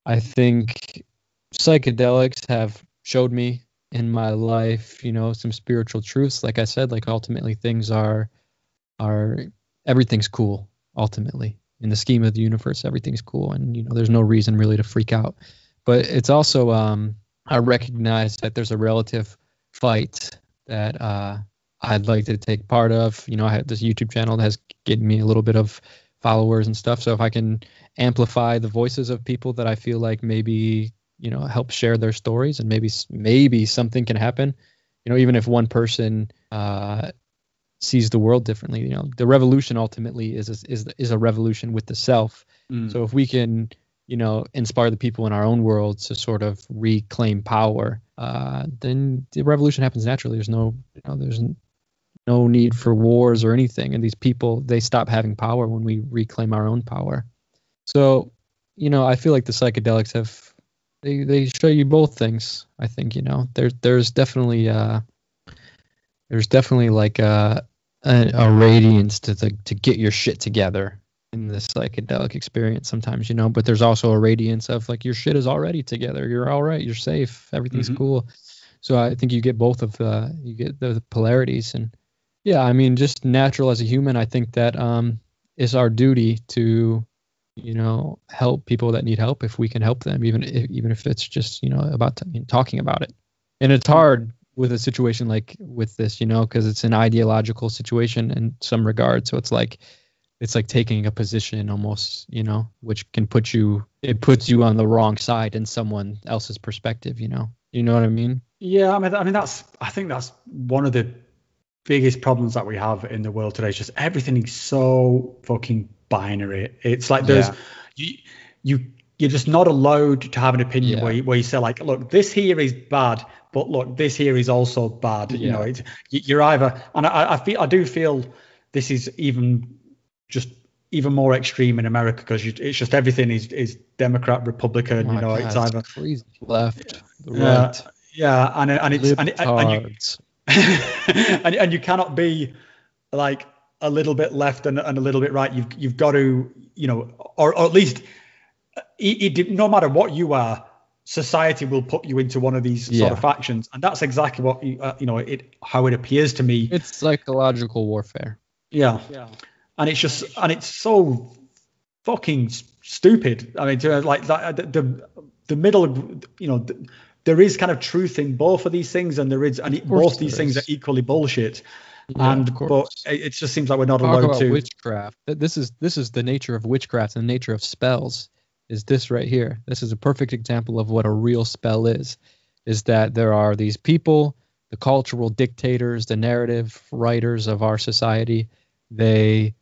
I think psychedelics have showed me in my life, some spiritual truths. Like I said, ultimately things are everything's cool. Ultimately, in the scheme of the universe, everything's cool, and there's no reason really to freak out. But it's also I recognize that there's a relative fight that I'd like to take part of. I have this YouTube channel that has given me a little bit of followers and stuff. So if I can amplify the voices of people that I feel like maybe, help share their stories, and maybe something can happen, even if one person sees the world differently. The revolution ultimately is a revolution with the self. So if we can, inspire the people in our own world to sort of reclaim power, then the revolution happens naturally. There's no need for wars or anything. And these people, they stop having power when we reclaim our own power. So, I feel like the psychedelics they show you both things. I think, there's definitely like a radiance to get your shit together in this psychedelic experience sometimes, but there's also a radiance of like your shit is already together. You're all right. You're safe. Everything's cool. So I think you get both of you get the polarities. And yeah, I mean, just natural as a human, I think that it's our duty to, help people that need help if we can help them, even if it's just, about talking about it. And it's hard with a situation like with this, because it's an ideological situation in some regard. So it's like taking a position almost, which can puts you on the wrong side in someone else's perspective, you know what I mean? Yeah. I think that's one of the biggest problems that we have in the world today. Is just everything is so fucking binary. It's like you're just not allowed to have an opinion where you say like, look, this here is bad, but look, this here is also bad. You're either, and I do feel this is even more extreme in America, because it's just everything is Democrat, Republican. God, it's either crazy left, right, and you cannot be like a little bit left and a little bit right. You've got to, or at least no matter what you are, society will put you into one of these sort of factions, and that's exactly what how it appears to me. It's psychological warfare. Yeah. And it's just, and it's so fucking stupid. I mean, like the middle, there is kind of truth in both of these things, and both these things are equally bullshit. Yeah, but it just seems like we're not allowed to. Witchcraft. This is the nature of witchcraft and the nature of spells. Is this right here? This is a perfect example of what a real spell is that there are these people, the cultural dictators, the narrative writers of our society. They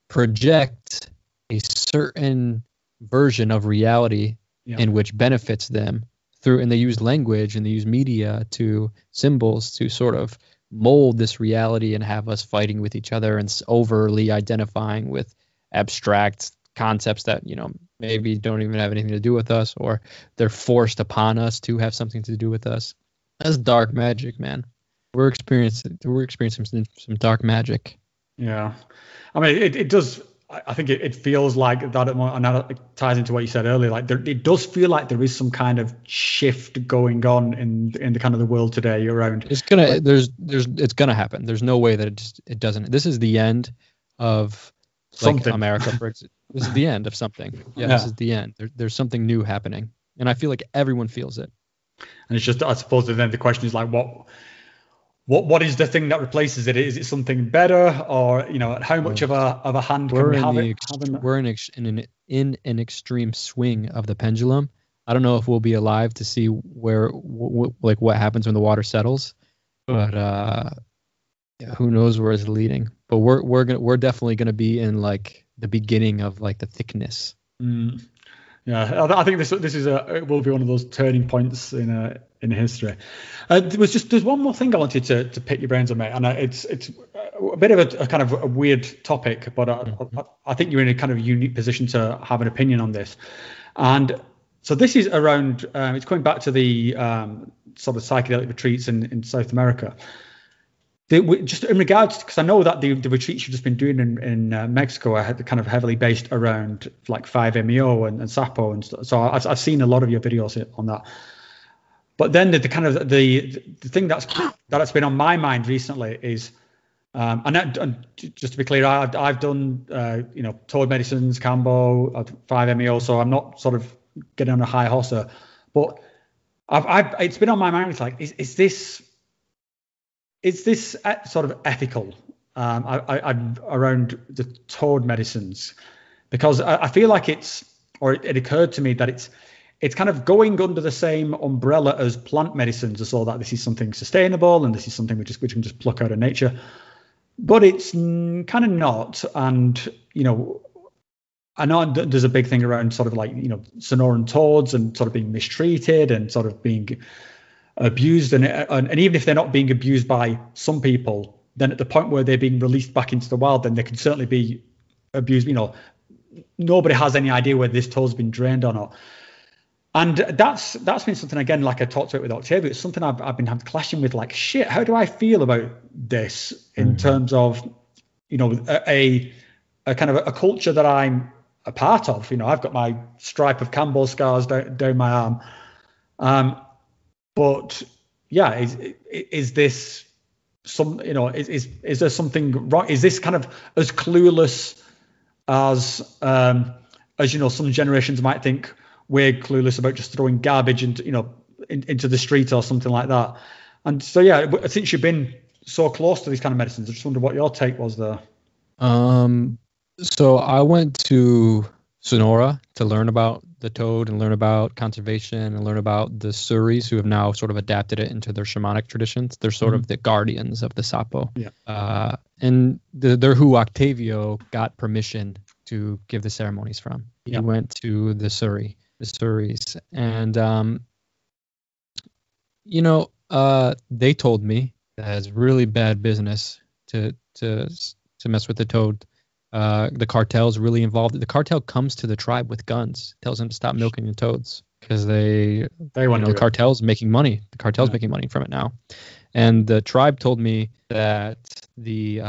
project a certain version of reality in which benefits them and they use language and they use media to symbols to sort of mold this reality and have us fighting with each other and overly identifying with abstract concepts that, maybe don't even have anything to do with us, or they're forced upon us to have something to do with us. That's dark magic, man. We're experiencing some dark magic. Yeah. I mean, it does. I think it feels like that, and that ties into what you said earlier. Like it does feel like there is some kind of shift going on in the kind of the world today around. It's gonna happen. There's no way that it doesn't. This is the end of something. America, for example. This is the end of something. Yeah, this is the end. There's something new happening, and I feel like everyone feels it. And it's just, I suppose, then the question is like, what is the thing that replaces it? Is it something better, or how much of a hand can we have? We're in an extreme swing of the pendulum. I don't know if we'll be alive to see where what happens when the water settles, but who knows where it's leading? But we're definitely gonna be in like the beginning of like the thickness. Yeah, I think this is it will be one of those turning points in history. There's one more thing I wanted to pick your brains on, mate, and it's a bit of a kind of a weird topic, but I think you're in a kind of unique position to have an opinion on this. And so this is around, it's coming back to the sort of psychedelic retreats in South America. Just in regards, because I know that the retreats you've just been doing in Mexico are kind of heavily based around like 5-MeO and Sapo and stuff. So I've seen a lot of your videos on that. But then the kind of the thing that's been on my mind recently is, and just to be clear, I've done toad medicines, Cambo, 5-MeO, so I'm not sort of getting on a high horse, but it's been on my mind. It's like, is this sort of ethical? I'm around the toad medicines, because I feel like it occurred to me that it's kind of going under the same umbrella as plant medicines, so that this is something sustainable and this is something we can just pluck out of nature, but it's kind of not. And I know there's a big thing around sort of like Sonoran toads and sort of being mistreated and sort of being abused, and even if they're not being abused by some people, then at the point where they're being released back into the wild, then they can certainly be abused. Nobody has any idea whether this toad's been drained or not. And that's been something, again, like I talked about with Octavia, it's something I've been clashing with, like, shit, how do I feel about this in terms of, a kind of a culture that I'm a part of? I've got my stripe of Campbell scars down my arm. But yeah, is this some, is there something wrong? Is this kind of as clueless as some generations might think we're clueless about just throwing garbage into the street or something like that? And so, yeah, since you've been so close to these kind of medicines, I just wonder what your take was there. So I went to Sonora to learn about the toad and learn about conservation and learn about the Suris, who have now sort of adapted it into their shamanic traditions. They're sort of the guardians of the Sapo. Yeah. And they're who Octavio got permission to give the ceremonies from. Yeah. He went to the Suris. And, they told me that it's really bad business to mess with the toad. The cartel is really involved. The cartel comes to the tribe with guns, tells them to stop milking the toads because they want the cartel's making money. The cartel's making money from it now. And the tribe told me that the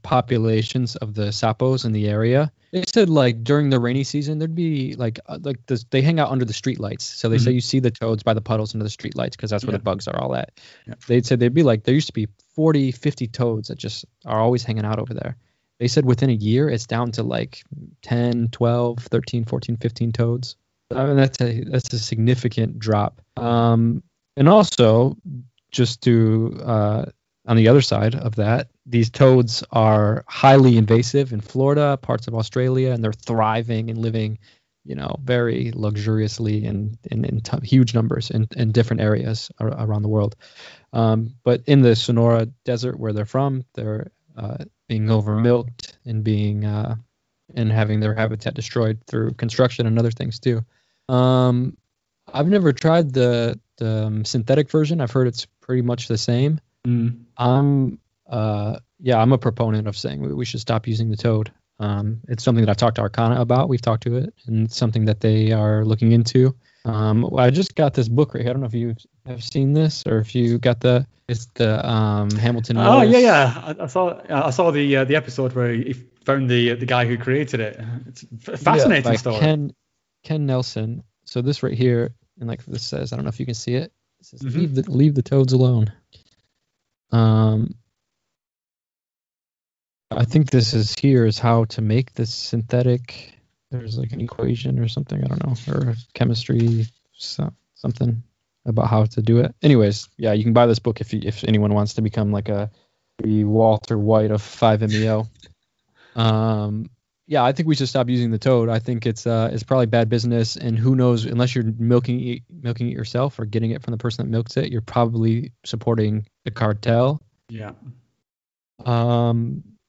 populations of the Sapos in the area, they said, like, during the rainy season, there'd be like this, they hang out under the street lights. So they say you see the toads by the puddles under the street lights because that's where the bugs are all at. Yeah. They said they'd be like, there used to be 40, 50 toads that just are always hanging out over there. They said within a year, it's down to like 10, 12, 13, 14, 15 toads. I mean, that's a significant drop. And also, just to on the other side of that, these toads are highly invasive in Florida, parts of Australia, and they're thriving and living, very luxuriously in huge numbers in different areas around the world. But in the Sonora Desert where they're from, they're being overmilked and and having their habitat destroyed through construction and other things too. I've never tried the synthetic version. I've heard it's pretty much the same. I'm a proponent of saying we should stop using the toad. It's something that I've talked to Arkana about. We've talked to it, and it's something that they are looking into. I just got this book right here. I don't know if you have seen this or if you got it's the Hamilton Mills. Oh yeah. I saw the episode where he found the guy who created it. It's a fascinating story. Ken Nelson. So this right here, and like this says, I don't know if you can see it. It says leave the toads alone. I think this is how to make this synthetic. There's like an equation or something, I don't know, or chemistry, something about how to do it. Anyways, yeah, you can buy this book if anyone wants to become like the Walter White of 5-MeO. Yeah, I think we should stop using the toad. I think it's probably bad business, and who knows, unless you're milking it yourself or getting it from the person that milks it, you're probably supporting the cartel. Yeah.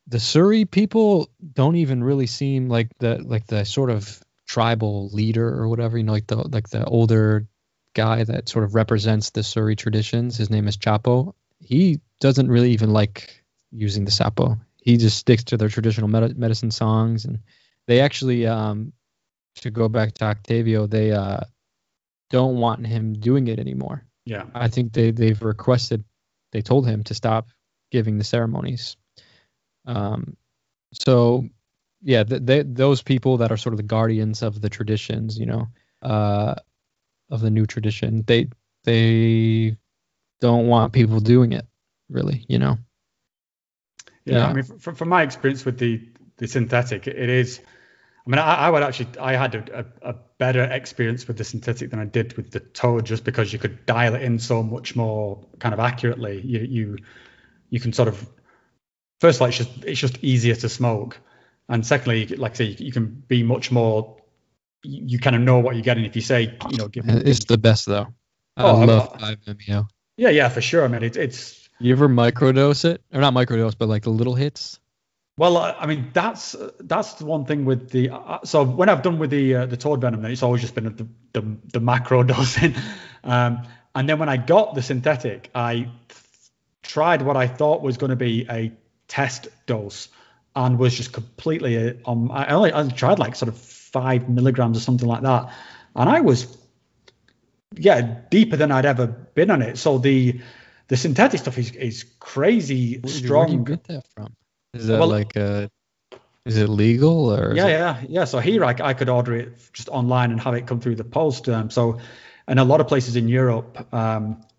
The Suri people don't even really seem like the sort of tribal leader or whatever, like the older guy that sort of represents the Suri traditions. His name is Chapo. He doesn't really even like using the Sapo. He just sticks to their traditional medicine songs, and they actually, to go back to Octavio, they don't want him doing it anymore. Yeah, I think they told him to stop giving the ceremonies. So yeah, those people that are sort of the guardians of the traditions, of the new tradition, they don't want people doing it, really, Yeah, I mean, from my experience with the synthetic, it is. I mean, I had a better experience with the synthetic than I did with the toad, just because you could dial it in so much more kind of accurately. you can sort of, first of all, it's just easier to smoke, and secondly, like I say, you can be much more. You kind of know what you're getting if you say, give me. It's the best though. I love 5-MeO. Yeah, for sure. I mean, it's. You ever microdose it, or not microdose, but like the little hits? Well, I mean, that's the one thing with the. So when I've done with the toad venom, then it's always just been the macro dosing, and then when I got the synthetic, I tried what I thought was going to be a test dose, and was just completely I tried like sort of 5 milligrams or something like that, and I was deeper than I'd ever been on it. So the synthetic stuff is crazy strong. Where do you get that from? Is that is it legal or? Yeah. So here I could order it just online and have it come through the post. So, and a lot of places in Europe,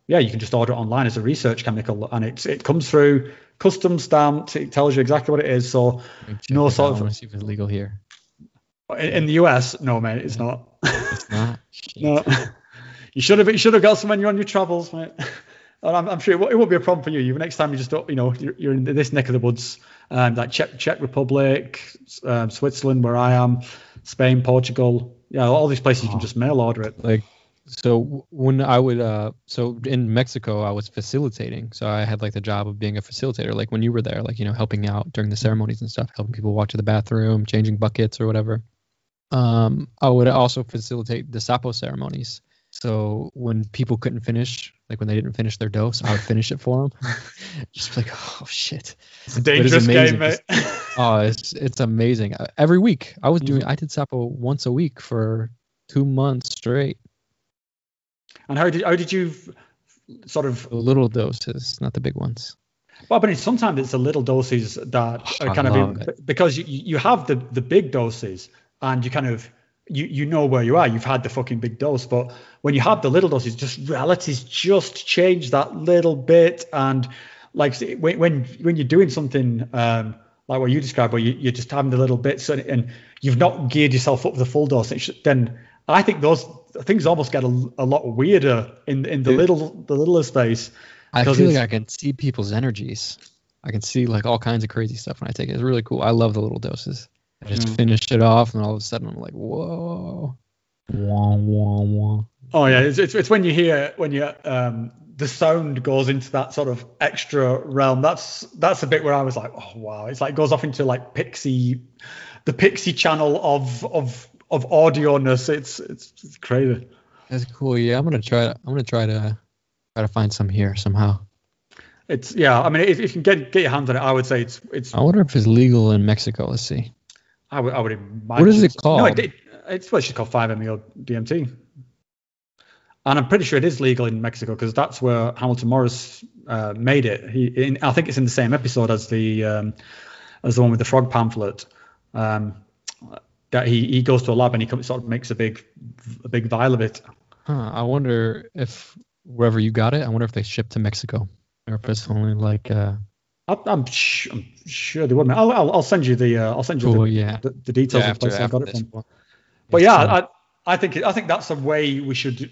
you can just order it online as a research chemical, and it comes through custom stamped. It tells you exactly what it is. So no sort of. I want to see if it's legal here. In the US, no, mate, it's not. It's not. No. You should have got some when you're on your travels, mate. And I'm sure it won't be a problem for you. Next time you just don't, you're in this neck of the woods, like Czech Republic, Switzerland, where I am, Spain, Portugal, all these places you can just mail order it. Like, so when I would, so in Mexico, I was facilitating. So I had like the job of being a facilitator, like when you were there, like, helping out during the ceremonies and stuff, helping people walk to the bathroom, changing buckets or whatever. I would also facilitate the sapo ceremonies. So when people couldn't finish, like when they didn't finish their dose, I would finish it for them. Just like, oh shit, it's a dangerous game, mate. Oh, it's amazing. Every week I did sapo once a week for 2 months straight. And how did you sort of the little doses, not the big ones? Well, but sometimes it's the little doses that are kind of because you have the big doses and you kind of. You know where you are. You've had the fucking big dose, but when you have the little doses, just realities just change that little bit. And like when you're doing something like what you described, where you're just having the little bits and you've not geared yourself up for the full dose, then I think those things almost get a lot weirder in the little space. I feel like I can see people's energies. I can see like all kinds of crazy stuff when I take it. It's really cool. I love the little doses. I just finished it off, and all of a sudden I'm like, whoa, wah, wah, wah. Oh yeah, it's when you the sound goes into that sort of extra realm. That's a bit where I was like, oh wow, it's like it goes off into like the Pixie channel of audio-ness. It's crazy. That's cool. Yeah, I'm gonna try to find some here somehow. I mean, if you can get your hands on it, I would say it's. I wonder if it's legal in Mexico. Let's see. I would imagine. What is it called? No, it's called 5-MeO DMT, and I'm pretty sure it is legal in Mexico because that's where Hamilton Morris made it. I think it's in the same episode as the one with the frog pamphlet. That he goes to a lab and he sort of makes a big vial of it. I wonder if wherever you got it, I wonder if they ship to Mexico or if it's only like. I'm sure they would. I'll send you the details of the place I got it from. But yeah, I think that's a way we should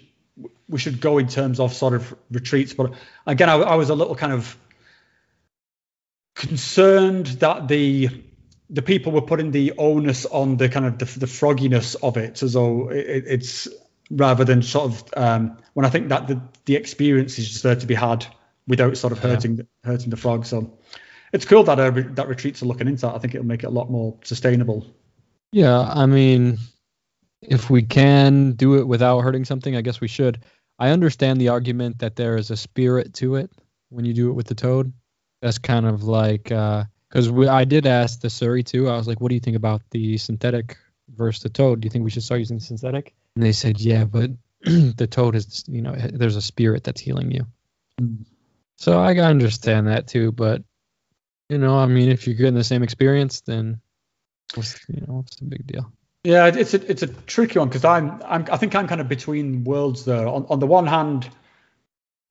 go in terms of sort of retreats. But again, I was a little kind of concerned that the people were putting the onus on the kind of the frogginess of it, as though it's rather than sort of when I think that the experience is just there to be had without sort of hurting the frog. So it's cool that that retreats are looking into that. I think it'll make it a lot more sustainable. Yeah, I mean, if we can do it without hurting something, I guess we should. I understand the argument that there is a spirit to it when you do it with the toad. That's kind of like because I did ask the Surrey too. I was like, "What do you think about the synthetic versus the toad? Do you think we should start using the synthetic?" And they said, "Yeah, but the toad is, there's a spirit that's healing you." So I understand that too, but I mean, if you're getting the same experience, then what's the big deal? Yeah, it's a tricky one because I think I'm kind of between worlds there. On the one hand,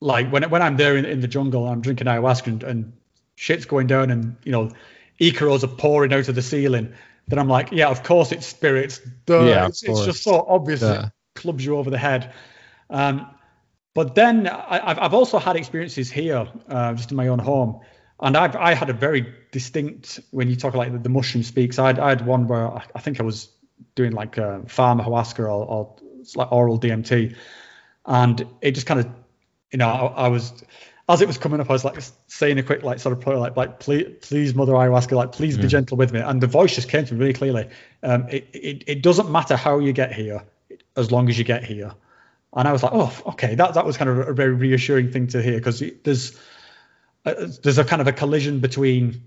like when I'm there in the jungle, I'm drinking ayahuasca and shit's going down, and icaros are pouring out of the ceiling. Then I'm like, yeah, of course it's spirits. Duh. Yeah, it's just so obvious. It clubs you over the head. But then I've also had experiences here, just in my own home, And I had a very distinct, when you talk like the mushroom speaks, I had one where I think I was doing like farm ayahuasca or it's like oral DMT, and it just kind of, I was, as it was coming up, I was like saying a quick like sort of prayer, like please mother ayahuasca, like please be gentle with me, and the voice just came to me really clearly. It doesn't matter how you get here, as long as you get here. And I was like, oh, okay, that was kind of a very reassuring thing to hear, because there's a kind of a collision between,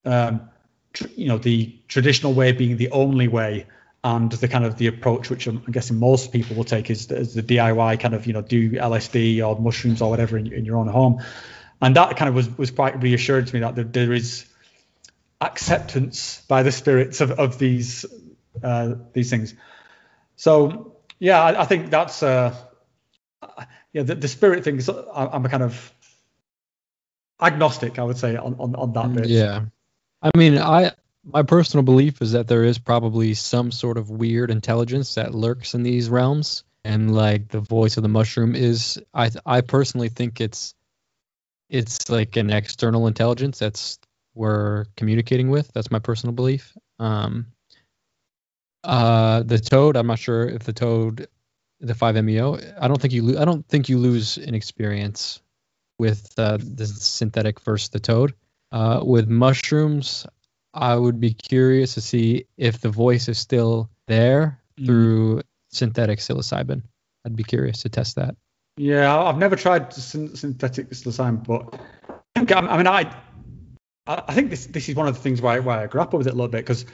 the traditional way being the only way, and the kind of the approach which I'm guessing most people will take is the DIY kind of, do LSD or mushrooms or whatever in your own home. And that kind of was quite reassuring to me that there is acceptance by the spirits of these things. So yeah, I think that's the spirit things. I'm a kind of agnostic, I would say, on that bit. Yeah, I mean, my personal belief is that there is probably some sort of weird intelligence that lurks in these realms, and like the voice of the mushroom is, I personally think it's like an external intelligence that's we're communicating with. That's my personal belief. The toad, I'm not sure if the toad, the 5-MeO, I don't think you lose an experience with the synthetic versus the toad. With mushrooms, I would be curious to see if the voice is still there through synthetic psilocybin. I'd be curious to test that. Yeah, I've never tried synthetic psilocybin, but I think this is one of the things why I grapple with it a little bit, because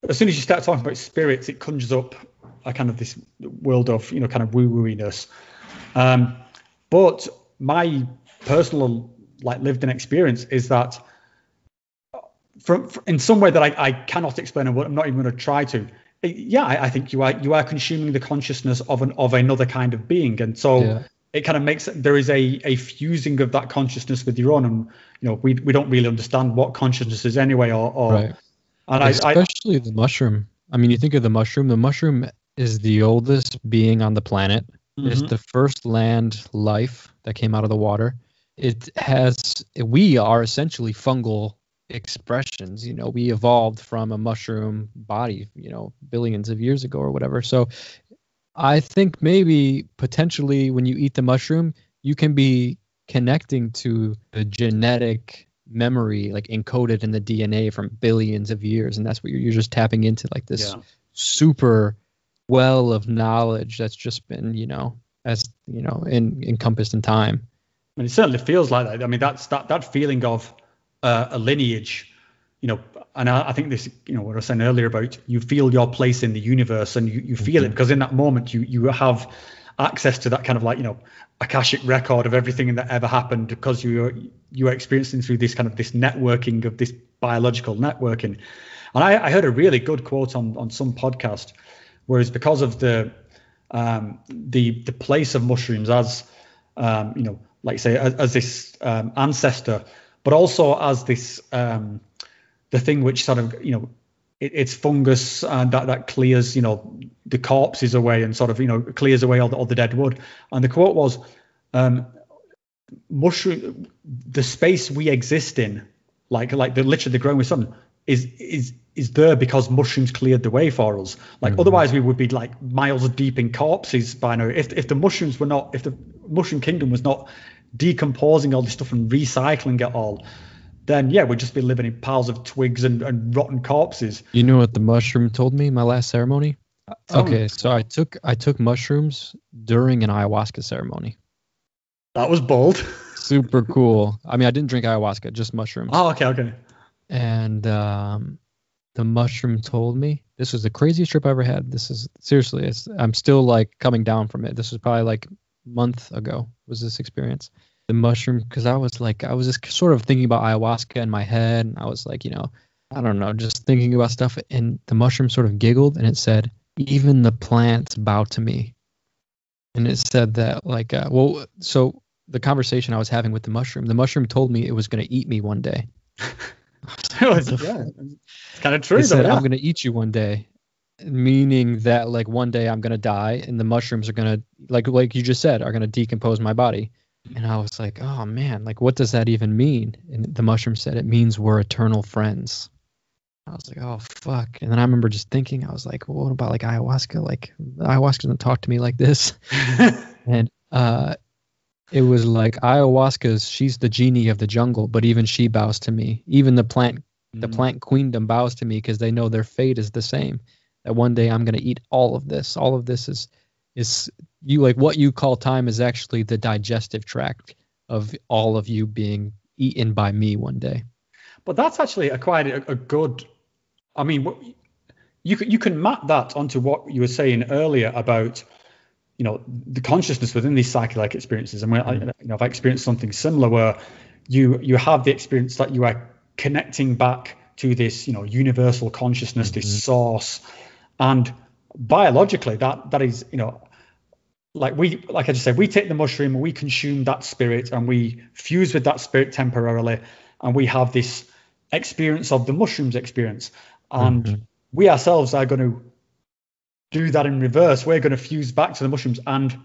as soon as you start talking about spirits, it conjures up a kind of this world of, kind of woo-wooiness. But my personal lived in experience is that from in some way that I cannot explain, and I'm not even going to try to. I think you are consuming the consciousness of another kind of being, and so it kind of makes there is a fusing of that consciousness with your own, and we don't really understand what consciousness is anyway, or right. And especially the mushroom. I mean, you think of the mushroom. The mushroom is the oldest being on the planet. Mm-hmm. It's the first land life that came out of the water. We are essentially fungal expressions. We evolved from a mushroom body, billions of years ago or whatever. So I think maybe potentially when you eat the mushroom, you can be connecting to the genetic memory, like encoded in the DNA from billions of years, and that's what you're just tapping into, like this super well of knowledge that's just been encompassed in time. And it certainly feels like that. I mean, that's that feeling of a lineage, and I think this, what I was saying earlier about you feel your place in the universe, and you feel it because in that moment you have access to that kind of Akashic record of everything that ever happened, because you are experiencing through this kind of this networking of this biological networking. And I heard a really good quote on some podcast, whereas because of the place of mushrooms as like say as this ancestor, but also as this the thing which sort of it's fungus, and that clears the corpses away, and sort of clears away all the dead wood. And the quote was, mushroom, the space we exist in, like literally the growing with sun, is there because mushrooms cleared the way for us. Otherwise we would be like miles deep in corpses by now. If the mushrooms were not, if the mushroom kingdom was not decomposing all this stuff and recycling it all, then we'd just be living in piles of twigs and rotten corpses. You know what the mushroom told me my last ceremony? Okay, so I took mushrooms during an ayahuasca ceremony. That was bold. Super cool. I mean, I didn't drink ayahuasca, just mushrooms. Oh, okay. And the mushroom told me, this was the craziest trip I ever had. This is seriously, I'm still coming down from it. This was probably a month ago was this experience. The mushroom, because I was just sort of thinking about ayahuasca in my head, and I was I don't know, just thinking about stuff, and the mushroom sort of giggled, and it said, even the plants bow to me. And it said that so the conversation I was having with the mushroom told me it was going to eat me one day. It's kind of true. It said, I'm going to eat you one day, meaning that one day I'm going to die, and the mushrooms are going to, like you just said, are going to decompose my body. And I was like, oh man, like what does that even mean? And the mushroom said it means we're eternal friends. I was like, oh fuck. And then I remember just thinking, I was like, well, what about like ayahuasca? Like ayahuasca doesn't talk to me like this. And it was like ayahuasca's, she's the genie of the jungle, but even she bows to me. Even the plant queendom bows to me because they know their fate is the same. That one day I'm gonna eat all of this. All of this is you, like what you call time is actually the digestive tract of all of you being eaten by me one day. But that's actually quite a good. I mean, you can map that onto what you were saying earlier about, the consciousness within these psychedelic experiences. And I've experienced something similar where you have the experience that you are connecting back to this, universal consciousness, this source, and biologically that is, like I just said, we take the mushroom, we consume that spirit, and we fuse with that spirit temporarily, and we have this experience of the mushrooms experience, and we ourselves are going to do that in reverse. We're going to fuse back to the mushrooms and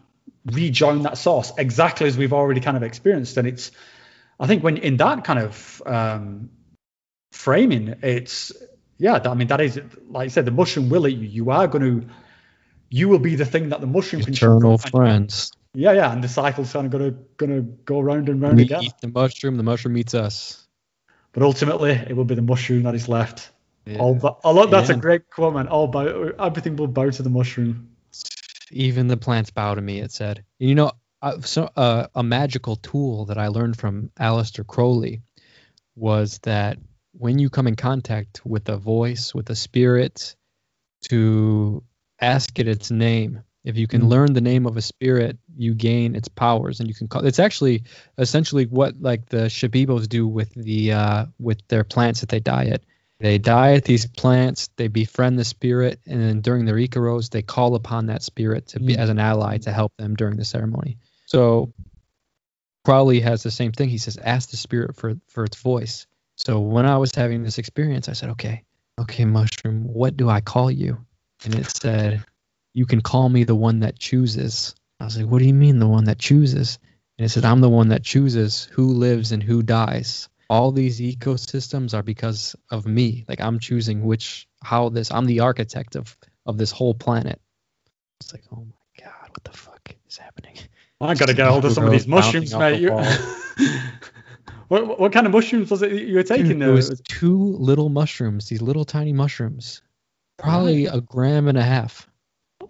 rejoin that source exactly as we've already kind of experienced. And it's, I think, when in that kind of framing, it's, that is, like I said, the mushroom will eat you. You will be the thing that the mushroom can eternal friends. Yeah, and the cycle's kind of gonna go round and round we again. Eat the mushroom eats us. But ultimately, it will be the mushroom that is left. Yeah. That's a great quote, man. Everything will bow to the mushroom. Even the plants bow to me, it said. A magical tool that I learned from Aleister Crowley was that when you come in contact with a voice, with a spirit, to ask it its name. If you can learn the name of a spirit, you gain its powers, and you can call. It's actually essentially what like the Shabibos do with their plants that they diet. They diet these plants, they befriend the spirit, and then during their Icaros, they call upon that spirit to be as an ally to help them during the ceremony. So Crowley has the same thing. He says, ask the spirit for its voice. So when I was having this experience, I said, okay, mushroom, what do I call you? And it said, you can call me the one that chooses. I was like, what do you mean the one that chooses? And it said, I'm the one that chooses who lives and who dies. All these ecosystems are because of me. Like I'm choosing I'm the architect of this whole planet. It's like, oh my God, what the fuck is happening? I got to get hold of some of these mushrooms, mate. What kind of mushrooms was it you were taking? It was 2 little mushrooms, these little tiny mushrooms. Probably 1.5 grams.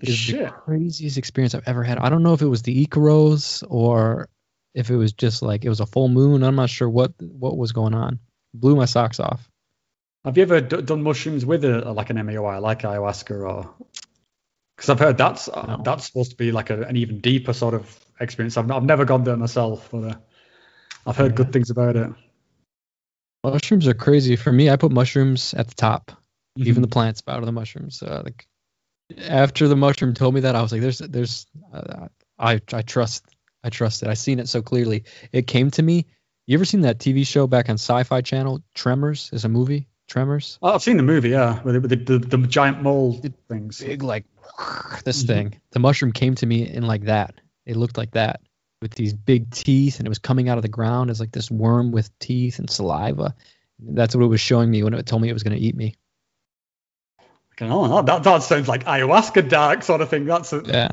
It's the craziest experience I've ever had. I don't know if it was the Icaros or if it was just like it was a full moon. I'm not sure what was going on. Blew my socks off. Have you ever done mushrooms with like an MEOI, like ayahuasca, or? Because I've heard that's supposed to be like an even deeper sort of experience. I've never gone there myself, but I've heard good things about it. Mushrooms are crazy. For me, I put mushrooms at the top. Even the plants bow to the mushrooms. Like after the mushroom told me that, I was like, I trust it. I seen it so clearly. It came to me. You ever seen that TV show back on Sci-Fi Channel? Tremors is a movie. Tremors. Oh, I've seen the movie. Yeah, with the giant mole things. Big like this thing. The mushroom came to me in like that. It looked like that with these big teeth, and it was coming out of the ground as like this worm with teeth and saliva. That's what it was showing me when it told me it was going to eat me. Oh, that sounds like ayahuasca dark sort of thing. Yeah.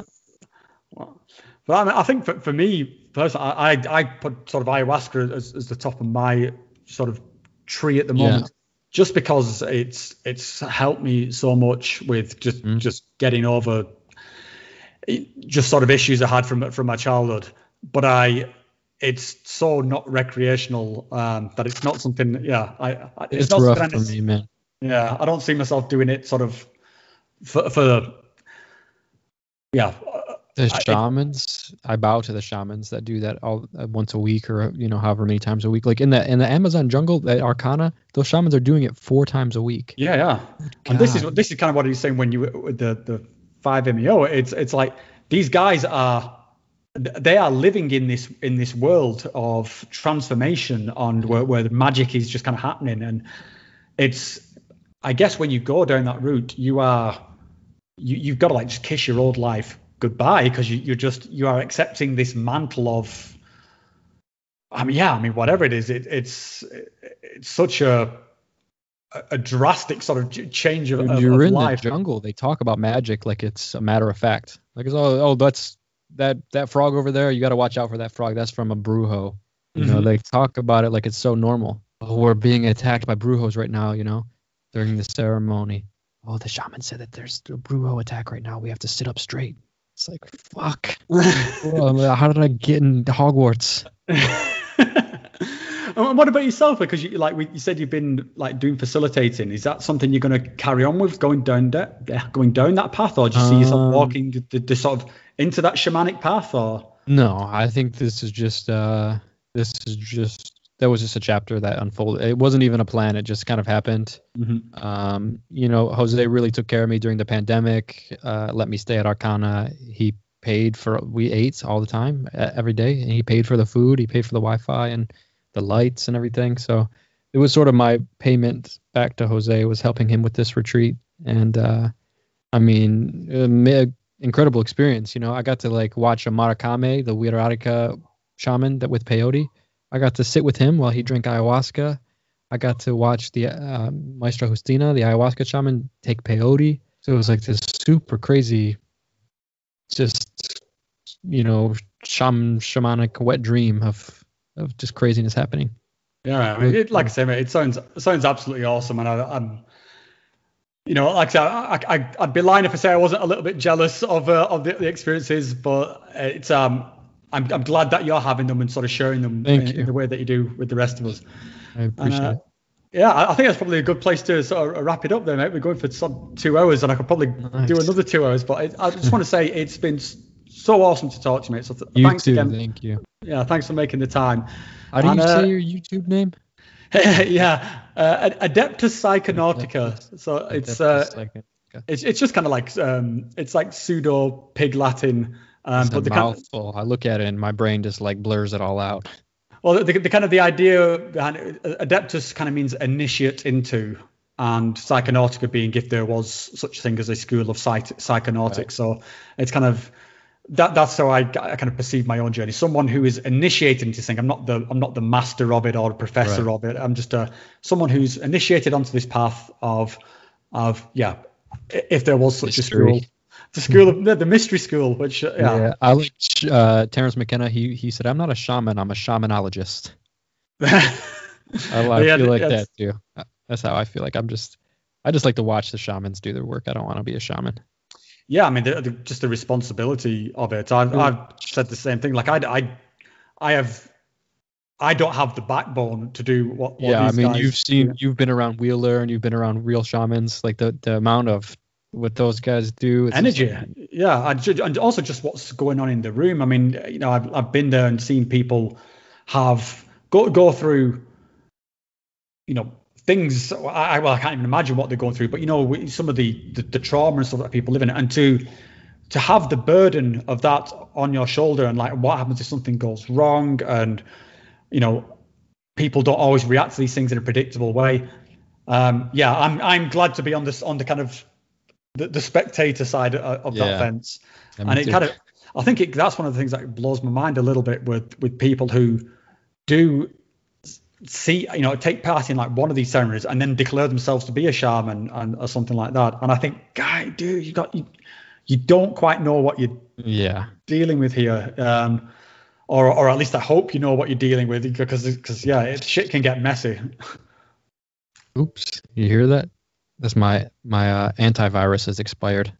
But I mean, I think for me personally, I put sort of ayahuasca as the top of my sort of tree at the moment, just because it's helped me so much with just getting over just sort of issues I had from my childhood. But it's so not recreational that it's not something. It's not rough for me, man. Yeah, I don't see myself doing it sort of for The shamans, I bow to the shamans that do that all once a week or however many times a week. Like in the Amazon jungle, the Arkana, those shamans are doing it 4 times a week. Yeah. And this is kind of what he's saying when you with the 5-MeO. It's like these guys are living in this world of transformation and where the magic is just kind of happening. And it's, I guess when you go down that route, you've got to like just kiss your old life goodbye, because you are accepting this mantle of I mean, yeah, I mean, whatever it is, it's such a drastic sort of change of You're in life. the jungle. They talk about magic like it's a matter of fact. Like it's that's that frog over there. You got to watch out for that frog. That's from a brujo. You know, they talk about it like it's so normal. Oh, we're being attacked by brujos right now. You know, during the ceremony. Oh, the shaman said that there's a brujo attack right now. We have to sit up straight. It's like, fuck. How did I get in Hogwarts? And what about yourself? Because you said you've been like doing facilitating. Is that something you're going to carry on with, going down that path, or do you see yourself walking the sort of into that shamanic path? Or no, I think this is just that was just a chapter that unfolded. It wasn't even a plan. It just kind of happened. Mm-hmm. You know, Jose really took care of me during the pandemic. Let me stay at Arkana. He paid we ate all the time, every day, and he paid for the food. He paid for the Wi-Fi and the lights and everything. So it was sort of my payment back to Jose, was helping him with this retreat. And I mean, incredible experience. You know, I got to like watch a Murakami, the Wirarika shaman that with peyote. I got to sit with him while he drank ayahuasca. I got to watch the Maestra Justina, the ayahuasca shaman, take peyote. So it was like this super crazy, just, you know, shamanic wet dream of just craziness happening. Yeah, I mean, like I say, mate, it sounds absolutely awesome, and I'm, you know, like I said, I'd be lying if I say I wasn't a little bit jealous of the experiences, but it's I'm glad that you're having them and sort of sharing them in the way that you do with the rest of us. I appreciate it. Yeah, I think that's probably a good place to sort of wrap it up there, mate. We're going for some 2 hours, and I could probably do another 2 hours, but I just want to say it's been so awesome to talk to you, mate. So thanks again. Thank you. Yeah, thanks for making the time. How do you say your YouTube name? Yeah, Adeptus Psychonautica. So it's just kind of like it's like pseudo pig Latin. It's a mouthful. I look at it and my brain just like blurs it all out. Well, the kind of the idea behind Adeptus kind of means initiate into, and Psychonautica being if there was such a thing as a school of psychonautics. Right. So it's kind of that's how I kind of perceive my own journey. Someone who is initiated into this thing. I'm not the master of it or the professor of it. I'm just someone who's initiated onto this path of if there was such a school. The school of the mystery school, which I like Terrence McKenna. He said, "I'm not a shaman. I'm a shamanologist." I feel like that too. That's how I feel. Like I just like to watch the shamans do their work. I don't want to be a shaman. Yeah, I mean, just the responsibility of it. I've said the same thing. Like I don't have the backbone to do what yeah, these I mean, guys you've been around Wheeler and you've been around real shamans. Like the amount of what those guys do, it's energy. Yeah, and also just what's going on in the room. I mean, you know, I've been there and seen people go through, you know, things. I can't even imagine what they're going through. But you know, some of the trauma and stuff that people live in, and to have the burden of that on your shoulder, and like what happens if something goes wrong, and you know, people don't always react to these things in a predictable way. I'm glad to be on the kind of the spectator side of that fence, and it kind of, I think that's one of the things that blows my mind a little bit with people who do see, you know, take part in like one of these ceremonies and then declare themselves to be a shaman or something like that. And I think, guy, dude, you don't quite know what you're dealing with here, or at least I hope you know what you're dealing with, because shit can get messy. Oops, you hear that? That's my antivirus has expired.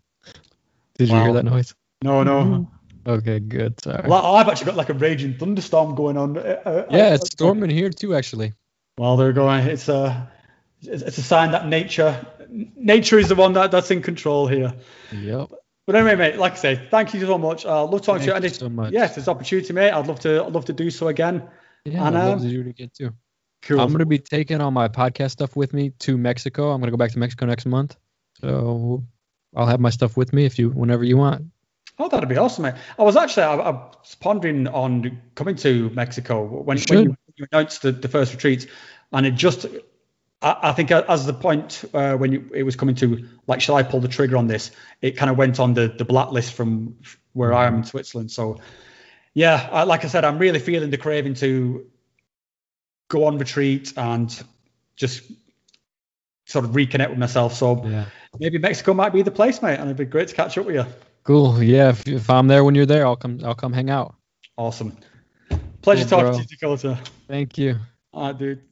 Did you hear that noise? No. Okay, good. Sorry. Well, I've actually got like a raging thunderstorm going on. It's storming here too, actually. Well, they're going. It's a sign that nature is the one that's in control here. Yep. But anyway, mate, like I say, thank you so much. I love talking to you. Thank you so much. Yes, it's an opportunity, mate. I'd love to do so again. Yeah, I'd love to do it again too. Cool. I'm going to be taking all my podcast stuff with me to Mexico. I'm going to go back to Mexico next month. So I'll have my stuff with me whenever you want. Oh, that'd be awesome, mate. I was pondering on coming to Mexico when you announced the first retreat, and it just, I think as the point when it was coming to, like, shall I pull the trigger on this? It kind of went on the blacklist from where I am in Switzerland. So, yeah, like I said, I'm really feeling the craving to go on retreat and just sort of reconnect with myself. So maybe Mexico might be the place, mate, and it'd be great to catch up with you. Cool. Yeah, if I'm there when you're there, I'll come hang out. Awesome. Pleasure talking to you, Dakota. Thank you. All right, dude.